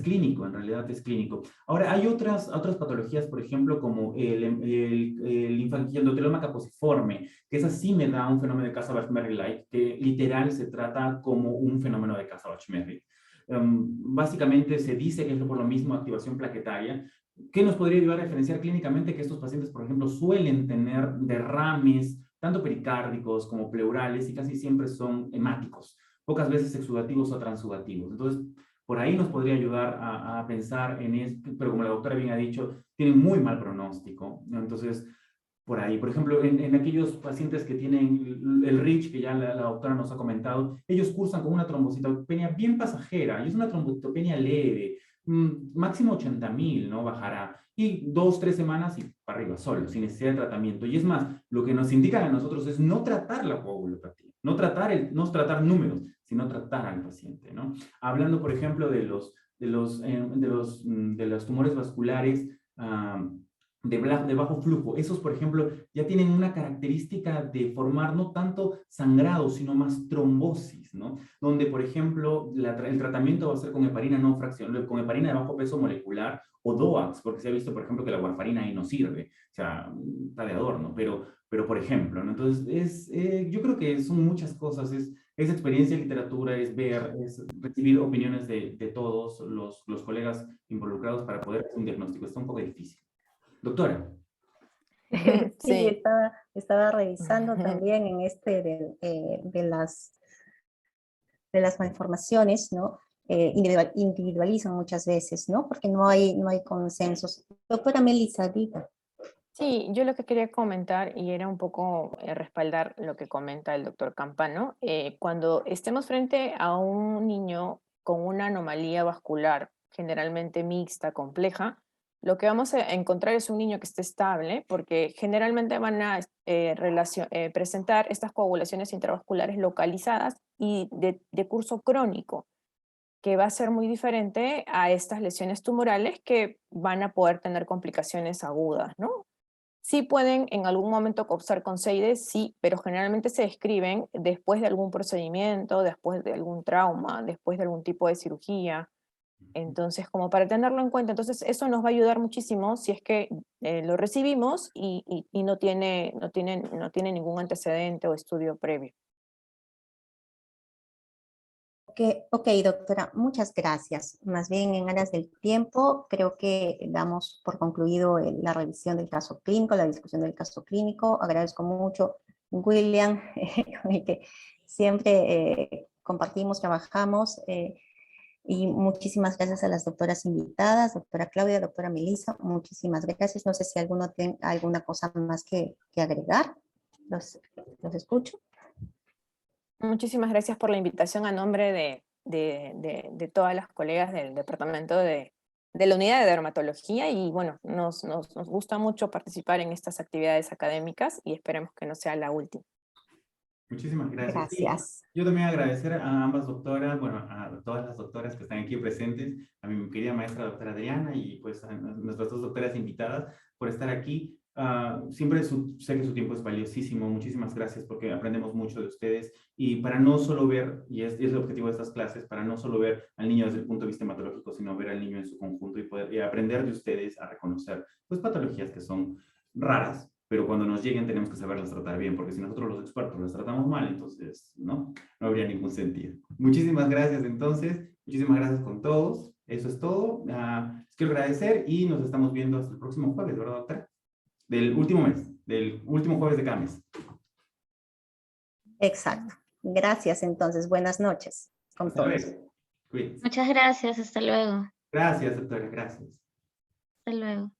[SPEAKER 5] clínico, en realidad es clínico. Ahora, hay otras patologías, por ejemplo, como el endoteloma caposiforme, que esa sí me da un fenómeno de Casa-Bachmerry-like, que literal se trata como un fenómeno de Casa-Bachmerry. Básicamente se dice que es por lo mismo activación plaquetaria, que nos podría ayudar a diferenciar clínicamente que estos pacientes, por ejemplo, suelen tener derrames, tanto pericárdicos como pleurales, y casi siempre son hemáticos, pocas veces exudativos o transudativos. Entonces, por ahí nos podría ayudar a pensar en esto, pero como la doctora bien ha dicho, tienen muy mal pronóstico. Entonces, por ahí, por ejemplo, en aquellos pacientes que tienen el RICH, que ya la doctora nos ha comentado, ellos cursan con una trombocitopenia bien pasajera, y es una trombocitopenia leve, máximo 80,000, ¿no? Bajará, y 2, 3 semanas y para arriba solo, sin necesidad de tratamiento. Y es más, lo que nos indican a nosotros es no tratar la coagulopatía, no tratar números, sino tratar al paciente, ¿no? Hablando, por ejemplo, de los tumores vasculares, de bajo flujo. Esos, por ejemplo, ya tienen una característica de formar no tanto sangrado, sino más trombosis, ¿no? Donde, por ejemplo, el tratamiento va a ser con heparina no fraccionada, con heparina de bajo peso molecular o DOAX, porque se ha visto, por ejemplo, que la warfarina ahí no sirve, o sea, está de adorno, pero por ejemplo, ¿no? Entonces, yo creo que son muchas cosas, es experiencia en literatura, es ver, es recibir opiniones de todos los colegas involucrados para poder hacer un diagnóstico. Está un poco difícil. Doctora.
[SPEAKER 1] Sí,
[SPEAKER 4] Sí.
[SPEAKER 1] estaba revisando también en de las malformaciones, ¿no? Individualizan muchas veces, ¿no? Porque no hay consensos. Doctora Melissa, diga.
[SPEAKER 4] Sí, yo lo que quería comentar, y era un poco respaldar lo que comenta el doctor Campano, cuando estemos frente a un niño con una anomalía vascular generalmente mixta, compleja, lo que vamos a encontrar es un niño que esté estable, porque generalmente van a presentar estas coagulaciones intravasculares localizadas y de curso crónico, que va a ser muy diferente a estas lesiones tumorales que van a poder tener complicaciones agudas, ¿no? Sí pueden en algún momento causar conceide, sí, pero generalmente se describen después de algún procedimiento, después de algún trauma, después de algún tipo de cirugía. Entonces, como para tenerlo en cuenta, entonces eso nos va a ayudar muchísimo si es que lo recibimos y no tiene ningún antecedente o estudio previo.
[SPEAKER 1] Ok, doctora, muchas gracias. Más bien en aras del tiempo, creo que damos por concluido la revisión del caso clínico, la discusión del caso clínico. Agradezco mucho William, con el que siempre compartimos, trabajamos, y muchísimas gracias a las doctoras invitadas, doctora Claudia, doctora Melissa, muchísimas gracias. No sé si alguno tiene alguna cosa más que agregar. Los escucho.
[SPEAKER 4] Muchísimas gracias por la invitación a nombre de todas las colegas del departamento de la unidad de dermatología, y bueno, nos gusta mucho participar en estas actividades académicas y esperemos que no sea la última.
[SPEAKER 5] Muchísimas gracias.
[SPEAKER 1] Gracias.
[SPEAKER 5] Yo también agradecer a ambas doctoras, bueno, a todas las doctoras que están aquí presentes, a mi querida maestra doctora Adriana y pues a nuestras dos doctoras invitadas por estar aquí. Siempre sé que su tiempo es valiosísimo. Muchísimas gracias porque aprendemos mucho de ustedes, y para no solo ver, y es el objetivo de estas clases, para no solo ver al niño desde el punto de vista hematológico, sino ver al niño en su conjunto y poder aprender de ustedes a reconocer pues patologías que son raras, pero cuando nos lleguen tenemos que saberlas tratar bien, porque si nosotros los expertos las tratamos mal, entonces no habría ningún sentido. Muchísimas gracias entonces, muchísimas gracias con todos, eso es todo. Les quiero agradecer y nos estamos viendo hasta el próximo jueves, ¿verdad, doctora? Del último mes, del último jueves de cada mes.
[SPEAKER 1] Exacto. Gracias entonces, buenas noches con
[SPEAKER 5] Hasta
[SPEAKER 1] todos.
[SPEAKER 5] luego. Cuídense.
[SPEAKER 2] Muchas gracias, hasta luego.
[SPEAKER 5] Gracias, doctora, gracias.
[SPEAKER 2] Hasta luego.